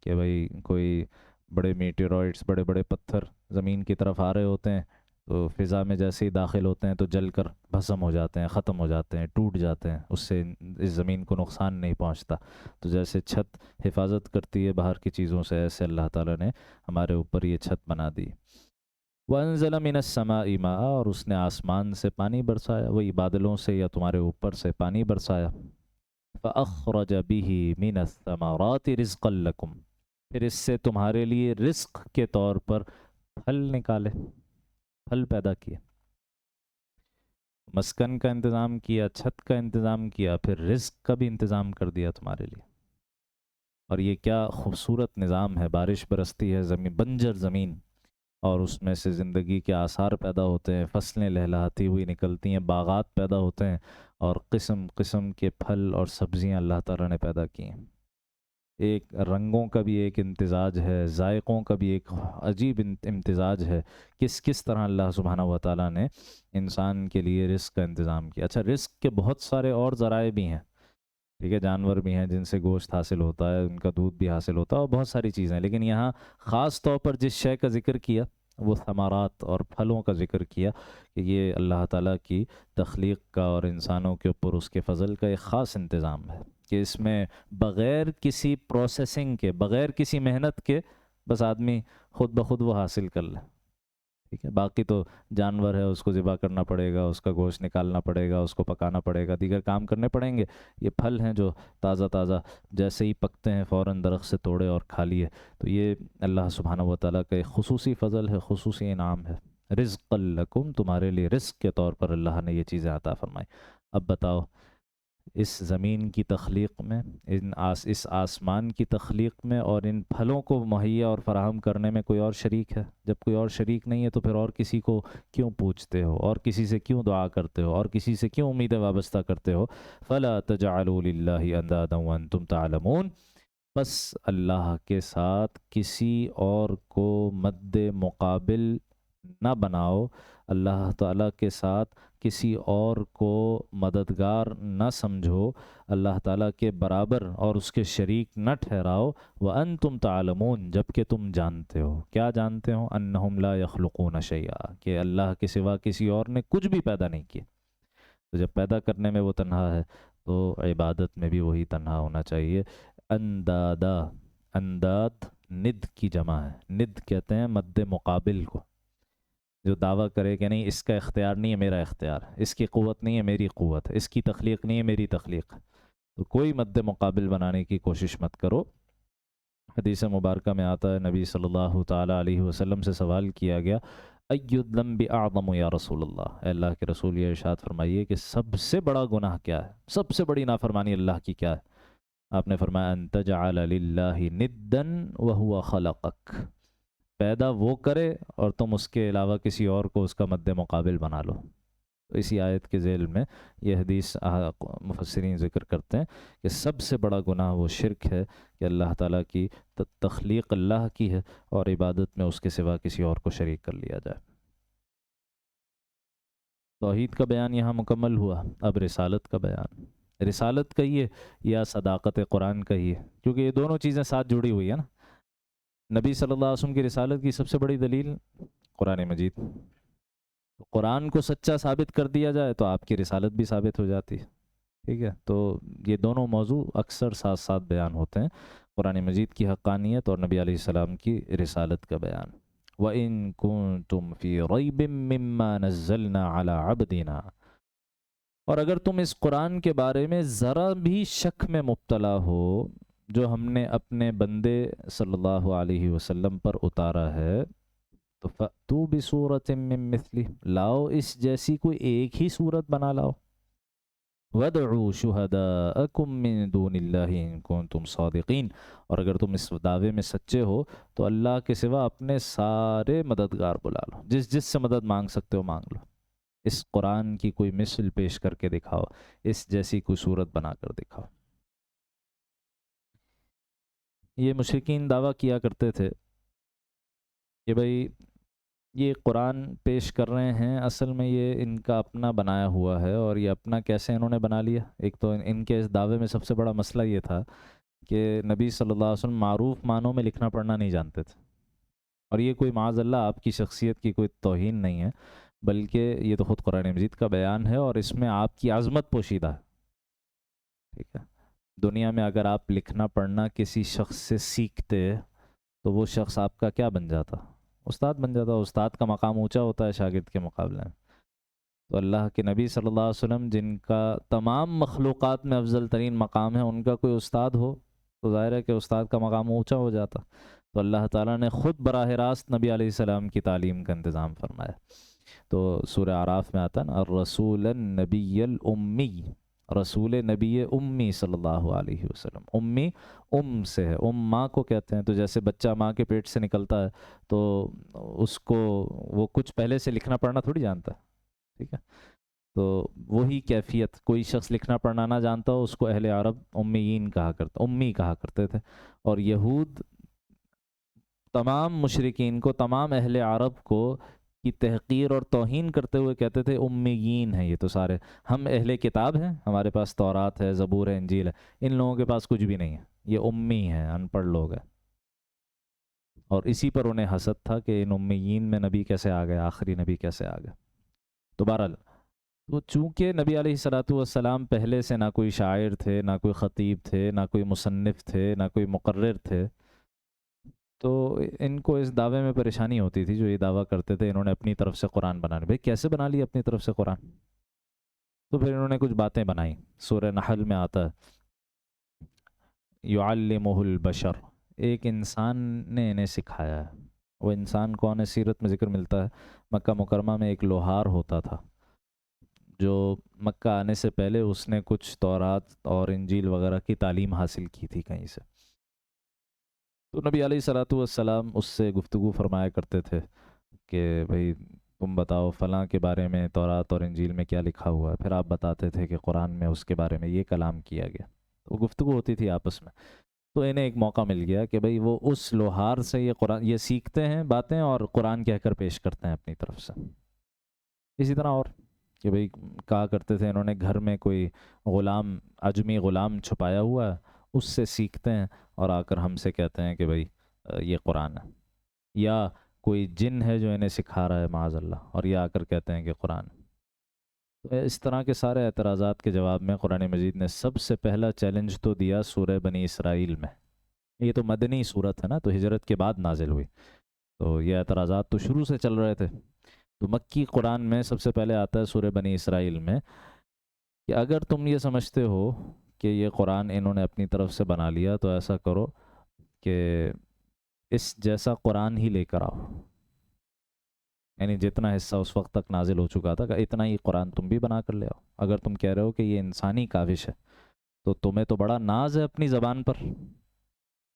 کہ بھئی کوئی بڑے میٹیورائٹس، بڑے بڑے پتھر زمین کی طرف آ رہے ہوتے ہیں، تو فضا میں جیسے ہی داخل ہوتے ہیں تو جل کر بھسم ہو جاتے ہیں، ختم ہو جاتے ہیں، ٹوٹ جاتے ہیں، اس سے اس زمین کو نقصان نہیں پہنچتا۔ تو جیسے چھت حفاظت کرتی ہے باہر کی چیزوں سے، ایسے اللہ تعالیٰ نے ہمارے اوپر یہ چھت بنا دی۔ وَأَنزَلَ مِنَ السَّمَاءِ مَاءً، اور اس نے آسمان سے پانی برسایا، وہی بادلوں سے یا تمہارے اوپر سے پانی برسایا۔ فَأَخْرَجَ بِهِ مِنَ الثَّمَرَاتِ رِزْقًا لَكُمْ، پھر اس سے تمہارے لیے رزق کے طور پر پھل نکالے، پھل پیدا کیے، مسکن کا انتظام کیا، چھت کا انتظام کیا، پھر رزق کا بھی انتظام کر دیا تمہارے لیے۔ اور یہ کیا خوبصورت نظام ہے، بارش برستی ہے، زمین بنجر زمین، اور اس میں سے زندگی کے آثار پیدا ہوتے ہیں، فصلیں لہلہاتی ہوئی نکلتی ہیں، باغات پیدا ہوتے ہیں، اور قسم قسم کے پھل اور سبزیاں اللہ تعالیٰ نے پیدا کی ہیں۔ ایک رنگوں کا بھی ایک امتزاج ہے، ذائقوں کا بھی ایک عجیب امتزاج ہے، کس طرح اللہ سبحانہ و تعالیٰ نے انسان کے لیے رزق کا انتظام کیا۔ اچھا، رزق کے بہت سارے اور ذرائع بھی ہیں، ٹھیک ہے، جانور بھی ہیں جن سے گوشت حاصل ہوتا ہے، ان کا دودھ بھی حاصل ہوتا ہے، اور بہت ساری چیزیں، لیکن یہاں خاص طور پر جس شے کا ذکر کیا وہ ثمرات اور پھلوں کا ذکر کیا، کہ یہ اللہ تعالیٰ کی تخلیق کا اور انسانوں کے اوپر اس کے فضل کا ایک خاص انتظام ہے، کہ اس میں بغیر کسی پروسیسنگ کے، بغیر کسی محنت کے، بس آدمی خود بخود وہ حاصل کر لے۔ ٹھیک ہے، باقی تو جانور ہے، اس کو ذبح کرنا پڑے گا، اس کا گوشت نکالنا پڑے گا، اس کو پکانا پڑے گا، دیگر کام کرنے پڑیں گے۔ یہ پھل ہیں جو تازہ تازہ جیسے ہی پکتے ہیں فوراً درخت سے توڑے اور کھا لیے۔ تو یہ اللہ سبحانہ و تعالیٰ کا ایک خصوصی فضل ہے، خصوصی انعام ہے۔ رزق لکم، تمہارے لیے رزق کے طور پر اللہ نے یہ چیزیں عطا فرمائی۔ اب بتاؤ، اس زمین کی تخلیق میں، اس آسمان کی تخلیق میں اور ان پھلوں کو مہیا اور فراہم کرنے میں کوئی اور شریک ہے؟ جب کوئی اور شریک نہیں ہے تو پھر اور کسی کو کیوں پوچھتے ہو، اور کسی سے کیوں دعا کرتے ہو، اور کسی سے کیوں امیدیں وابستہ کرتے ہو؟ فَلَا تَجْعَلُوا لِلَّهِ أَندَادًا وَأَنْتُمْ تَعْلَمُونَ، بس اللہ کے ساتھ کسی اور کو مد مقابل نہ بناؤ، اللہ تعالیٰ کے ساتھ کسی اور کو مددگار نہ سمجھو، اللہ تعالیٰ کے برابر اور اس کے شریک نہ ٹھہراؤ۔ وَأَنْتُمْ تَعْلَمُونَ، جبکہ تم جانتے ہو، کیا جانتے ہو؟ أَنَّهُمْ لَا يَخْلُقُونَ شَيْئًا، کہ اللہ کے سوا کسی اور نے کچھ بھی پیدا نہیں کیا۔ تو جب پیدا کرنے میں وہ تنہا ہے تو عبادت میں بھی وہی تنہا ہونا چاہیے۔ اندادا، انداد ند کی جمع ہے، ند کہتے ہیں مد مقابل کو، جو دعویٰ کرے کہ نہیں اس کا اختیار نہیں ہے میرا اختیار، اس کی قوت نہیں ہے میری قوت، اس کی تخلیق نہیں ہے میری تخلیق، تو کوئی مد مقابل بنانے کی کوشش مت کرو۔ حدیث مبارکہ میں آتا ہے، نبی صلی اللہ تعالیٰ علیہ وسلم سے سوال کیا گیا، ای الذنب اعظم یا رسول اللہ، اے اللہ کے رسول یہ ارشاد فرمائیے کہ سب سے بڑا گناہ کیا ہے، سب سے بڑی نافرمانی اللہ کی کیا ہے؟ آپ نے فرمایا ان تجعل للہ ندا وہو خلقک، پیدا وہ کرے اور تم اس کے علاوہ کسی اور کو اس کا مد مقابل بنا لو۔ تو اسی آیت کے ذیل میں یہ حدیث مفسرین ذکر کرتے ہیں کہ سب سے بڑا گناہ وہ شرک ہے کہ اللہ تعالیٰ کی تخلیق اللہ کی ہے اور عبادت میں اس کے سوا کسی اور کو شریک کر لیا جائے۔ توحید کا بیان یہاں مکمل ہوا، اب رسالت کا بیان۔ رسالت کہیے یا صداقت قرآن کہیے، کیونکہ یہ دونوں چیزیں ساتھ جڑی ہوئی ہیں نا۔ نبی صلی اللہ علیہ وسلم کی رسالت کی سب سے بڑی دلیل قرآن مجید، قرآن کو سچا ثابت کر دیا جائے تو آپ کی رسالت بھی ثابت ہو جاتی ہے، ٹھیک ہے؟ تو یہ دونوں موضوع اکثر ساتھ ساتھ بیان ہوتے ہیں، قرآن مجید کی حقانیت اور نبی علیہ السلام کی رسالت کا بیان۔ وَإِن كُنتُمْ فِي رَيْبٍ مِّمَّا نَزَّلْنَا عَلَىٰ عَبْدِنَا، اور اگر تم اس قرآن کے بارے میں ذرا بھی شک میں مبتلا ہو جو ہم نے اپنے بندے صلی اللہ علیہ وسلم پر اتارا ہے، تو فَأْتُوا بِسُورَةٍ مِّن مِّثْلِهِ، لاؤ اس جیسی کوئی ایک ہی صورت بنا لاؤ۔ وَادْعُوا شُهَدَاءَكُم مِّن دُونِ اللَّهِ إِن كُنتُمْ صَادِقِينَ، اور اگر تم اس دعوے میں سچے ہو تو اللہ کے سوا اپنے سارے مددگار بلا لو، جس جس سے مدد مانگ سکتے ہو مانگ لو، اس قرآن کی کوئی مثل پیش کر کے دکھاؤ، اس جیسی کوئی صورت بنا کر دکھاؤ۔ یہ مشرکین دعویٰ کیا کرتے تھے کہ بھئی یہ قرآن پیش کر رہے ہیں، اصل میں یہ ان کا اپنا بنایا ہوا ہے، اور یہ اپنا کیسے انہوں نے بنا لیا؟ ایک تو ان کے اس دعوے میں سب سے بڑا مسئلہ یہ تھا کہ نبی صلی اللہ علیہ وسلم معروف معنوں میں لکھنا پڑھنا نہیں جانتے تھے، اور یہ کوئی معاذ اللہ آپ کی شخصیت کی کوئی توہین نہیں ہے، بلکہ یہ تو خود قرآن مجید کا بیان ہے اور اس میں آپ کی عظمت پوشیدہ ہے، ٹھیک ہے؟ دنیا میں اگر آپ لکھنا پڑھنا کسی شخص سے سیکھتے تو وہ شخص آپ کا کیا بن جاتا؟ استاد بن جاتا۔ استاد کا مقام اونچا ہوتا ہے شاگرد کے مقابلے میں۔ تو اللہ کے نبی صلی اللہ علیہ وسلم جن کا تمام مخلوقات میں افضل ترین مقام ہے، ان کا کوئی استاد ہو تو ظاہر ہے کہ استاد کا مقام اونچا ہو جاتا۔ تو اللہ تعالیٰ نے خود براہ راست نبی علیہ السلام کی تعلیم کا انتظام فرمایا۔ تو سورہ اعراف میں آتا ہے نا، الرسول النبی الامی، رسول نبی امی صلی اللہ علیہ وسلم۔ امی ام سے ہے، ماں کو کہتے ہیں، تو جیسے بچہ ماں کے پیٹ سے نکلتا ہے تو اس کو وہ کچھ پہلے سے لکھنا پڑھنا تھوڑی جانتا ہے، ٹھیک ہے؟ تو وہی کیفیت، کوئی شخص لکھنا پڑھنا نہ جانتا ہو اس کو اہل عرب امیین کہا کرتا، امی کہا کرتے تھے، اور یہود تمام مشرکین کو، تمام اہل عرب کو کی تحقیر اور توہین کرتے ہوئے کہتے تھے امیین ہیں یہ تو سارے، ہم اہل کتاب ہیں، ہمارے پاس تورات ہے، زبور ہے، انجیل ہے، ان لوگوں کے پاس کچھ بھی نہیں ہے، یہ امی ہیں، ان پڑھ لوگ ہیں۔ اور اسی پر انہیں حسد تھا کہ ان امیین میں نبی کیسے آ گئے، آخری نبی کیسے آ گئے۔ تو بہرحال، تو چونکہ نبی علیہ الصلوۃ والسلام پہلے سے نہ کوئی شاعر تھے، نہ کوئی خطیب تھے، نہ کوئی مصنف تھے، نہ کوئی مقرر تھے، تو ان کو اس دعوے میں پریشانی ہوتی تھی، جو یہ دعویٰ کرتے تھے انہوں نے اپنی طرف سے قرآن بنا لیا. بھائی کیسے بنا لیا اپنی طرف سے قرآن؟ تو پھر انہوں نے کچھ باتیں بنائیں. سورہ نحل میں آتا ہے یعلمہ البشر، ایک انسان نے انہیں سکھایا ہے. وہ انسان کون ہے؟ سیرت میں ذکر ملتا ہے مکہ مکرمہ میں ایک لوہار ہوتا تھا جو مکہ آنے سے پہلے اس نے کچھ تورات اور انجیل وغیرہ کی تعلیم حاصل کی تھی کہیں سے. تو نبی علیہ الصلوۃ والسلام اس سے گفتگو فرمایا کرتے تھے کہ بھئی تم بتاؤ فلاں کے بارے میں تورات اور انجیل میں کیا لکھا ہوا ہے. پھر آپ بتاتے تھے کہ قرآن میں اس کے بارے میں یہ کلام کیا گیا. تو گفتگو ہوتی تھی آپس میں. تو انہیں ایک موقع مل گیا کہ بھئی وہ اس لوہار سے یہ سیکھتے ہیں باتیں اور قرآن کہہ کر پیش کرتے ہیں اپنی طرف سے. اسی طرح اور کہ بھئی کہا کرتے تھے انہوں نے گھر میں کوئی غلام، عجمی غلام چھپایا ہوا ہے، اس سے سیکھتے ہیں اور آ کر ہم سے کہتے ہیں کہ بھئی یہ قرآن ہے. یا کوئی جن ہے جو انہیں سکھا رہا ہے معاذ اللہ، اور یہ آ کر کہتے ہیں کہ قرآن. تو اس طرح کے سارے اعتراضات کے جواب میں قرآن مجید نے سب سے پہلا چیلنج تو دیا سورہ بنی اسرائیل میں. یہ تو مدنی صورت ہے نا، تو ہجرت کے بعد نازل ہوئی، تو یہ اعتراضات تو شروع سے چل رہے تھے. تو مکی قرآن میں سب سے پہلے آتا ہے سورہ بنی اسرائیل میں کہ اگر تم یہ سمجھتے ہو کہ یہ قرآن انہوں نے اپنی طرف سے بنا لیا تو ایسا کرو کہ اس جیسا قرآن ہی لے کر آؤ. یعنی جتنا حصہ اس وقت تک نازل ہو چکا تھا کہ اتنا ہی قرآن تم بھی بنا کر لے آؤ. اگر تم کہہ رہے ہو کہ یہ انسانی کاوش ہے تو تمہیں تو بڑا ناز ہے اپنی زبان پر،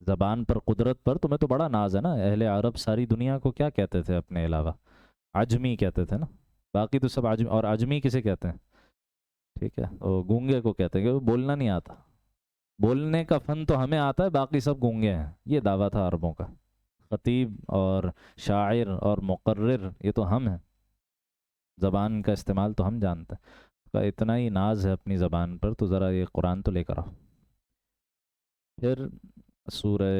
زبان پر، قدرت پر تمہیں تو بڑا ناز ہے نا. اہل عرب ساری دنیا کو کیا کہتے تھے اپنے علاوہ؟ عجمی کہتے تھے نا. باقی تو سب عجمی. اور عجمی کسے کہتے ہیں؟ ٹھیک ہے، وہ گونگے کو کہتے ہیں کہ وہ بولنا نہیں آتا. بولنے کا فن تو ہمیں آتا ہے، باقی سب گونگے ہیں. یہ دعویٰ تھا عربوں کا. خطیب اور شاعر اور مقرر یہ تو ہم ہیں، زبان کا استعمال تو ہم جانتے ہیں. کا اتنا ہی ناز ہے اپنی زبان پر تو ذرا یہ قرآن تو لے کر آؤ. پھر سورہ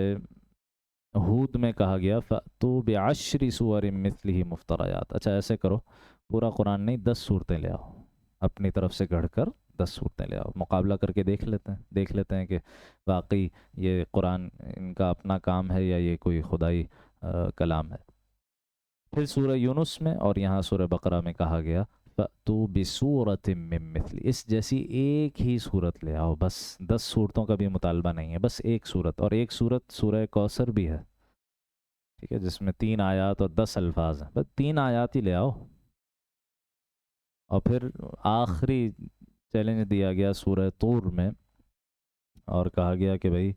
ہود میں کہا گیا فَأْتُوا بِعَشْرِ سُوَرٍ مِثْلِهِ مُفْتَرَيَاتٍ. اچھا ایسے کرو، پورا قرآن نہیں 10 صورتیں لے آؤ اپنی طرف سے گھڑ کر. 10 صورتیں لے آؤ، مقابلہ کر کے دیکھ لیتے ہیں کہ واقعی یہ قرآن ان کا اپنا کام ہے یا یہ کوئی خدائی کلام ہے. پھر سورہ یونس میں اور یہاں سورہ بقرہ میں کہا گیا فَأْتُوا بِسُورَةٍ مِّن مِّثْلِهِ، اس جیسی ایک ہی صورت لے آؤ. بس 10 صورتوں کا بھی مطالبہ نہیں ہے، بس ایک صورت. اور ایک صورت سورہ کوثر بھی ہے، ٹھیک ہے، جس میں 3 آیات اور 10 الفاظ ہیں. بس 3 آیات ہی لے آؤ. اور پھر آخری چیلنج دیا گیا سورہ طور میں اور کہا گیا کہ بھئی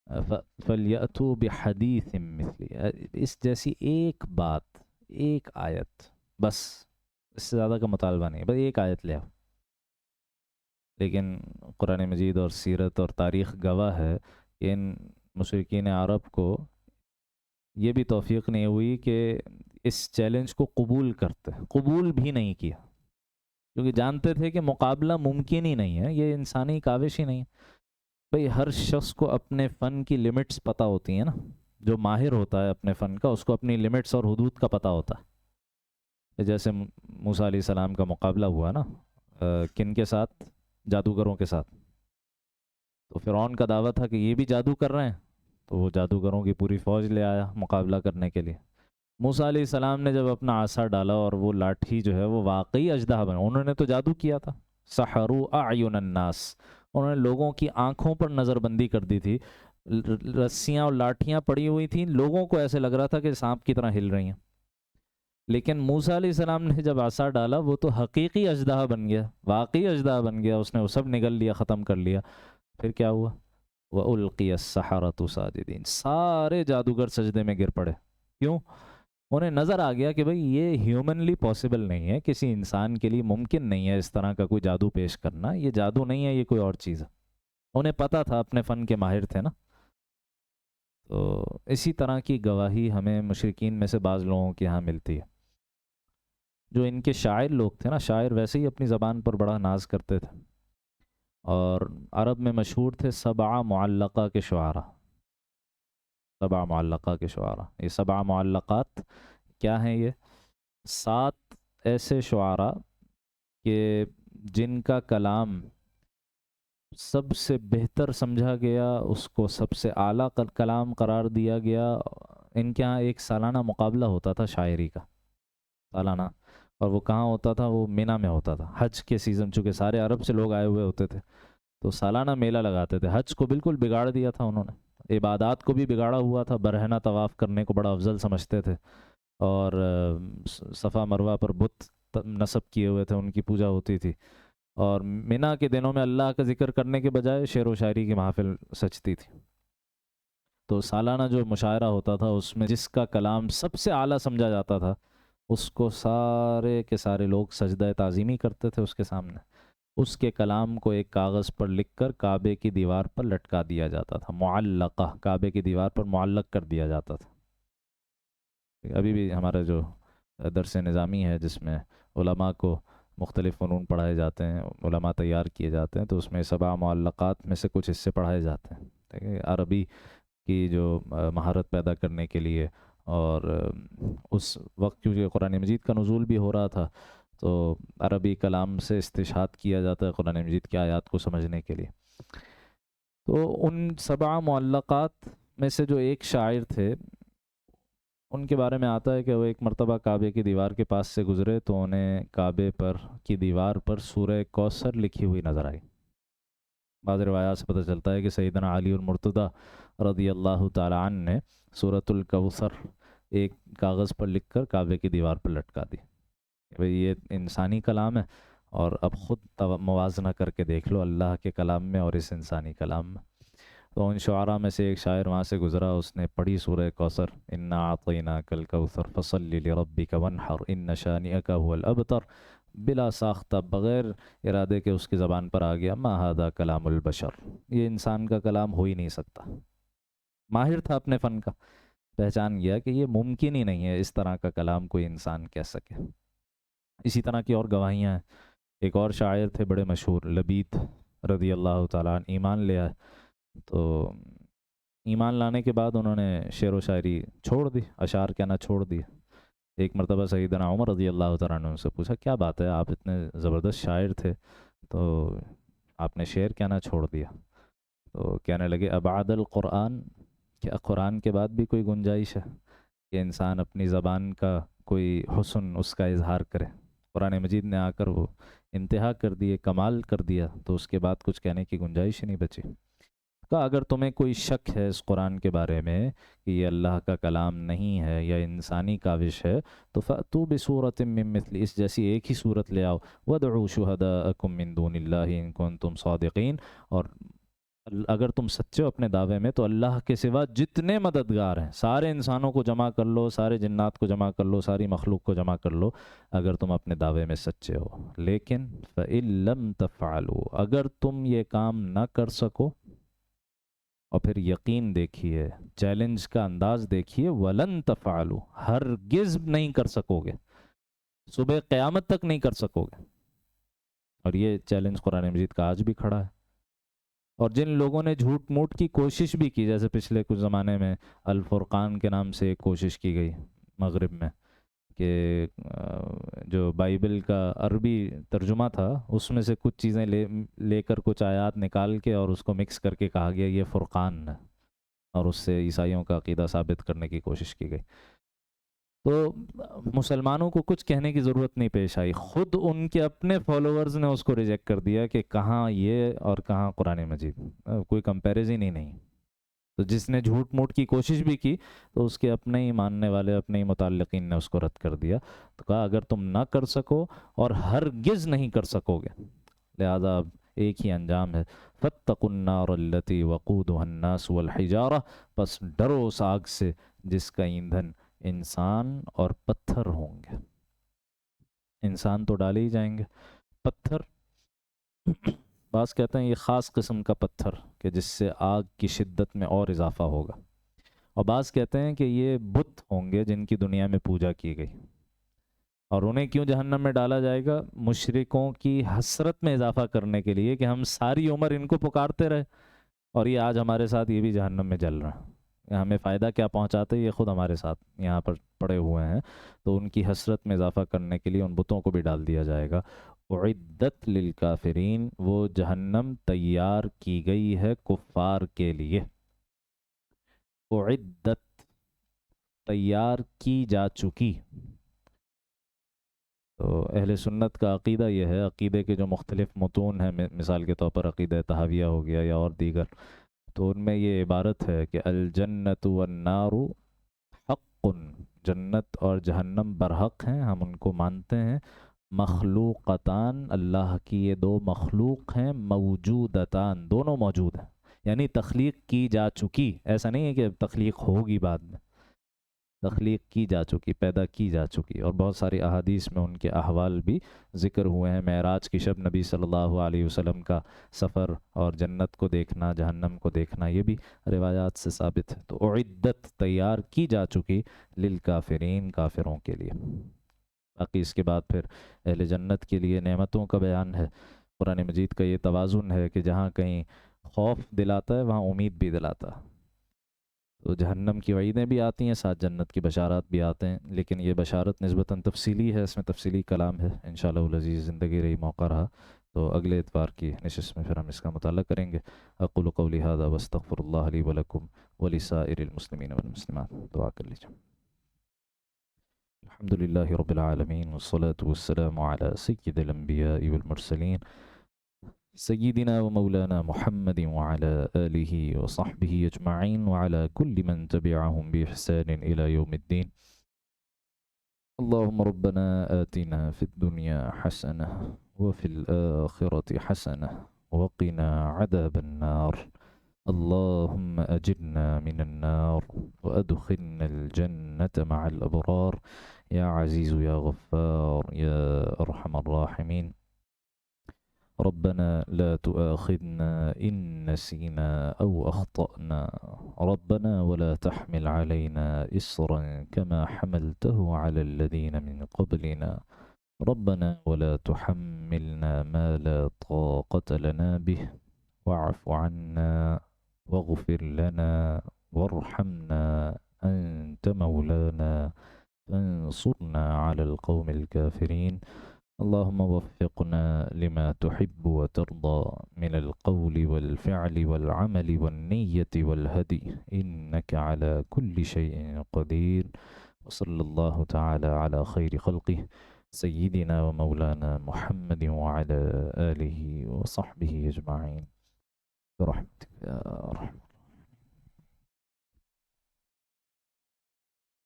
فَلْيَأْتُوا بِحَدِيثٍ مِّثْلِهِ، اس جیسی ایک بات، ایک آیت، بس اس سے زیادہ کا مطالبہ نہیں، بس ایک آیت لے آؤ. لیکن قرآن مجید اور سیرت اور تاریخ گواہ ہے کہ ان مشرکین عرب کو یہ بھی توفیق نہیں ہوئی کہ اس چیلنج کو قبول بھی نہیں کیا، کیونکہ جانتے تھے کہ مقابلہ ممکن ہی نہیں ہے، یہ انسانی کاوش ہی نہیں ہے. بھئی ہر شخص کو اپنے فن کی لمٹس پتہ ہوتی ہیں نا. جو ماہر ہوتا ہے اپنے فن کا اس کو اپنی لمٹس اور حدود کا پتہ ہوتا ہے. جیسے موسیٰ علیہ السلام کا مقابلہ ہوا نا کن کے ساتھ؟ جادوگروں کے ساتھ. تو فرعون کا دعویٰ تھا کہ یہ بھی جادو کر رہے ہیں، تو وہ جادوگروں کی پوری فوج لے آیا مقابلہ کرنے کے لیے. موسیٰ علیہ السلام نے جب اپنا عصا ڈالا اور وہ لاٹھی جو ہے وہ واقعی اژدہا بنا. انہوں نے تو جادو کیا تھا، سحروا اعین الناس، انہوں نے لوگوں کی آنکھوں پر نظر بندی کر دی تھی. رسیاں اور لاٹھیاں پڑی ہوئی تھیں، لوگوں کو ایسے لگ رہا تھا کہ سانپ کی طرح ہل رہی ہیں. لیکن موسیٰ علیہ السلام نے جب عصا ڈالا وہ تو حقیقی اژدہا بن گیا، واقعی اژدہا بن گیا. اس نے وہ سب نگل لیا، ختم کر لیا. پھر کیا ہوا؟ وَأُلْقِيَ السَّحَرَةُ سَاجِدِينَ، سارے جادوگر سجدے میں گر پڑے. کیوں؟ انہیں نظر آ گیا کہ بھئی یہ ہیومنلی پاسبل نہیں ہے، کسی انسان کے لیے ممکن نہیں ہے اس طرح کا کوئی جادو پیش کرنا. یہ جادو نہیں ہے، یہ کوئی اور چیز ہے. انہیں پتہ تھا، اپنے فن کے ماہر تھے نا. تو اسی طرح کی گواہی ہمیں مشرکین میں سے بعض لوگوں کے ہاں ملتی ہے. جو ان کے شاعر لوگ تھے نا، شاعر ویسے ہی اپنی زبان پر بڑا ناز کرتے تھے، اور عرب میں مشہور تھے 7 معلقہ کے شعراء. 7 معلقہ کے شعراء. یہ 7 معلقات کیا ہیں؟ یہ 7 ایسے شعراء کہ جن کا کلام سب سے بہتر سمجھا گیا، اس کو سب سے اعلیٰ کلام قرار دیا گیا، ان کے یہاں ایک سالانہ مقابلہ ہوتا تھا شاعری کا، سالانہ، اور وہ کہاں ہوتا تھا؟ وہ مینا میں ہوتا تھا، حج کے سیزن، چونکہ سارے عرب سے لوگ آئے ہوئے ہوتے تھے تو سالانہ میلہ لگاتے تھے۔ حج کو بالکل بگاڑ دیا تھا انہوں نے، عبادات کو بھی بگاڑا ہوا تھا، برہنہ طواف کرنے کو بڑا افضل سمجھتے تھے، اور صفا مروہ پر بت نصب کیے ہوئے تھے، ان کی پوجا ہوتی تھی، اور مینا کے دنوں میں اللہ کا ذکر کرنے کے بجائے شعر و شاعری کی محافل سجتی تھی۔ تو سالانہ جو مشاعرہ ہوتا تھا اس میں جس کا کلام سب سے اعلیٰ سمجھا جاتا تھا اس کو سارے کے سارے لوگ سجدہ تعظیمی کرتے تھے اس کے سامنے، اس کے کلام کو ایک کاغذ پر لکھ کر کعبے کی دیوار پر لٹکا دیا جاتا تھا، معلقہ، کعبے کی دیوار پر معلق کر دیا جاتا تھا۔ ابھی بھی ہمارا جو درس نظامی ہے جس میں علماء کو مختلف فنون پڑھائے جاتے ہیں، علماء تیار کیے جاتے ہیں، تو اس میں 7 معلقات میں سے کچھ حصے پڑھائے جاتے ہیں، ٹھیک ہے، عربی کی جو مہارت پیدا کرنے کے لیے، اور اس وقت کیونکہ قرآن مجید کا نزول بھی ہو رہا تھا تو عربی کلام سے استشہاد کیا جاتا ہے قرآن مجید کی آیات کو سمجھنے کے لیے۔ تو ان 7 معلقات میں سے جو ایک شاعر تھے ان کے بارے میں آتا ہے کہ وہ ایک مرتبہ کعبے کی دیوار کے پاس سے گزرے تو انہیں کعبے پر کی دیوار پر سورہ کوثر لکھی ہوئی نظر آئی۔ بعض روایات سے پتہ چلتا ہے کہ سیدنا علی المرتضیٰ رضی اللہ تعالی عنہ نے سورۃ الکوثر ایک کاغذ پر لکھ کر کعبے کی دیوار پر لٹکا دی۔ بھئی یہ انسانی کلام ہے، اور اب خود موازنہ کر کے دیکھ لو اللہ کے کلام میں اور اس انسانی کلام میں۔ تو ان شعراء میں سے ایک شاعر وہاں سے گزرا، اس نے پڑھی سورہ کوثر، انا اعطیناک الکوثر فصلی لربک وانحر ان شانئک هو الابتر، بلا ساختہ، بغیر ارادے کے اس کی زبان پر آ گیا، ما ھذا کلام البشر، یہ انسان کا کلام ہو ہی نہیں سکتا۔ ماہر تھا اپنے فن کا، پہچان گیا کہ یہ ممکن ہی نہیں ہے اس طرح کا کلام کوئی انسان کہہ سکے۔ اسی طرح کی اور گواہیاں ہیں۔ ایک اور شاعر تھے بڑے مشہور، لبید رضی اللہ تعالیٰ عنہ، ایمان لے آئے، تو ایمان لانے کے بعد انہوں نے شعر و شاعری چھوڑ دی، اشعار کہنا چھوڑ دیا۔ ایک مرتبہ سیدنا عمر رضی اللہ تعالیٰ عنہ سے پوچھا کیا بات ہے، آپ اتنے زبردست شاعر تھے تو آپ نے شعر کہنا چھوڑ دیا؟ تو کہنے لگے ابعد القرآن، کیا قرآن کے بعد بھی کوئی گنجائش ہے کہ انسان اپنی زبان کا کوئی حسن اس کا اظہار کرے؟ قرآن مجید نے آ کر وہ انتہا کر دیے، کمال کر دیا، تو اس کے بعد کچھ کہنے کی گنجائش ہی نہیں بچی۔ کہا اگر تمہیں کوئی شک ہے اس قرآن کے بارے میں کہ یہ اللہ کا کلام نہیں ہے یا انسانی کاوش ہے تو فَأْتُوا بِسُورَةٍ مِّن مِّثْلِهِ، اس جیسی ایک ہی صورت لے آؤ، وَادْعُوا شُهَدَاءَكُم مِّن دُونِ اللَّهِ إِن كُنتُمْ صَادِقِينَ، اور اگر تم سچے ہو اپنے دعوے میں تو اللہ کے سوا جتنے مددگار ہیں سارے انسانوں کو جمع کر لو، سارے جنات کو جمع کر لو، ساری مخلوق کو جمع کر لو اگر تم اپنے دعوے میں سچے ہو۔ لیکن فَإِن لَّمْ تَفْعَلُوا، اگر تم یہ کام نہ کر سکو، اور پھر یقین دیکھیے، چیلنج کا انداز دیکھیے، وَلَن تَفْعَلُوا، ہرگز نہیں کر سکو گے، صبح قیامت تک نہیں کر سکو گے۔ اور یہ چیلنج قرآن مجید کا آج بھی کھڑا ہے۔ اور جن لوگوں نے جھوٹ موٹ کی کوشش بھی کی، جیسے پچھلے کچھ زمانے میں الفرقان کے نام سے ایک کوشش کی گئی مغرب میں کہ جو بائبل کا عربی ترجمہ تھا اس میں سے کچھ چیزیں لے کر کچھ آیات نکال کے اور اس کو مکس کر کے کہا گیا یہ فرقان ہے، اور اس سے عیسائیوں کا عقیدہ ثابت کرنے کی کوشش کی گئی۔ تو مسلمانوں کو کچھ کہنے کی ضرورت نہیں پیش آئی، خود ان کے اپنے فالوورز نے اس کو ریجیکٹ کر دیا کہ کہاں یہ اور کہاں قرآن مجید، کوئی کمپیریزن ہی نہیں۔ تو جس نے جھوٹ موٹ کی کوشش بھی کی تو اس کے اپنے ہی ماننے والے، اپنے ہی متعلقین نے اس کو رد کر دیا۔ تو کہا اگر تم نہ کر سکو اور ہرگز نہیں کر سکو گے، لہذا اب ایک ہی انجام ہے، فَاتَّقُوا النَّارَ الَّتِي وَقُودُهَا النَّاسُ وَالْحِجَارَةُ، پس ڈرو اس آگ سے جس کا ایندھن انسان اور پتھر ہوں گے۔ انسان تو ڈالے ہی جائیں گے، پتھر بعض کہتے ہیں یہ خاص قسم کا پتھر کہ جس سے آگ کی شدت میں اور اضافہ ہوگا، اور بعض کہتے ہیں کہ یہ بت ہوں گے جن کی دنیا میں پوجا کی گئی، اور انہیں کیوں جہنم میں ڈالا جائے گا؟ مشرکوں کی حسرت میں اضافہ کرنے کے لیے کہ ہم ساری عمر ان کو پکارتے رہے اور یہ آج ہمارے ساتھ یہ بھی جہنم میں جل رہا ہے، ہمیں فائدہ کیا پہنچاتے، یہ خود ہمارے ساتھ یہاں پر پڑے ہوئے ہیں۔ تو ان کی حسرت میں اضافہ کرنے کے لیے ان بتوں کو بھی ڈال دیا جائے گا۔ اعدت للکافرین، وہ جہنم تیار کی گئی ہے کفار کے لیے۔ اعدت تیار کی جا چکی. تو اہل سنت کا عقیدہ یہ ہے، عقیدے کے جو مختلف متون ہیں، مثال کے طور پر عقیدہ تحاویہ ہو گیا یا اور دیگر، تو ان میں یہ عبارت ہے کہ الجنت والنار حق، جنت اور جہنم برحق ہیں، ہم ان کو مانتے ہیں. مخلوقتان، اللہ کی یہ دو مخلوق ہیں، موجودتان، دونوں موجود ہیں، یعنی تخلیق کی جا چکی. ایسا نہیں ہے کہ تخلیق ہوگی بعد میں، تخلیق کی جا چکی، پیدا کی جا چکی. اور بہت ساری احادیث میں ان کے احوال بھی ذکر ہوئے ہیں. معراج کی شب نبی صلی اللہ علیہ وسلم کا سفر اور جنت کو دیکھنا، جہنم کو دیکھنا، یہ بھی روایات سے ثابت ہے. تو اعدت، تیار کی جا چکی، للکافرین، کافروں کے لیے. باقی اس کے بعد پھر اہل جنت کے لیے نعمتوں کا بیان ہے. قرآن مجید کا یہ توازن ہے کہ جہاں کہیں خوف دلاتا ہے وہاں امید بھی دلاتا ہے. تو جہنم کی وعیدیں بھی آتی ہیں، ساتھ جنت کی بشارات بھی آتے ہیں، لیکن یہ بشارت نسبتاً تفصیلی ہے، اس میں تفصیلی کلام ہے. انشاءاللہ العزیز زندگی رہی موقع رہا تو اگلے اتوار کی نشست میں پھر ہم اس کا مطالعہ کریں گے. اقول قولی ھذا واستغفر اللہ لی ولکم ولسائر المسلمین والمسلمات. دعا کر لیجیے. الحمد للہ رب العالمین والصلاة والسلام علی سید الانبیاء والمرسلین سیدنا ومولانا محمد وعلى آله وصحبه أجمعين وعلى كل من تبعهم بإحسان إلى يوم الدين. اللهم ربنا آتنا في الدنيا حسنة وفي الآخرة حسنة وقنا عذاب النار. اللهم أجرنا من النار وأدخلنا الجنة مع الأبرار يا عزيز يا غفار يا أرحم الراحمين. ربنا لا تؤاخذنا إن نسينا أو أخطأنا، ربنا ولا تحمل علينا إصرا كما حملته على الذين من قبلنا، ربنا ولا تحملنا ما لا طاقة لنا به، واعف عنا واغفر لنا وارحمنا أنت مولانا فانصرنا على القوم الكافرين. اللهم وفقنا لما تحب وترضى من القول والفعل والعمل والنية والهدي، إنك على كل شيء قدير. وصلى الله تعالى على خير خلقه سيدنا ومولانا محمد وعلى آله وصحبه أجمعين برحمتك يا رحمة.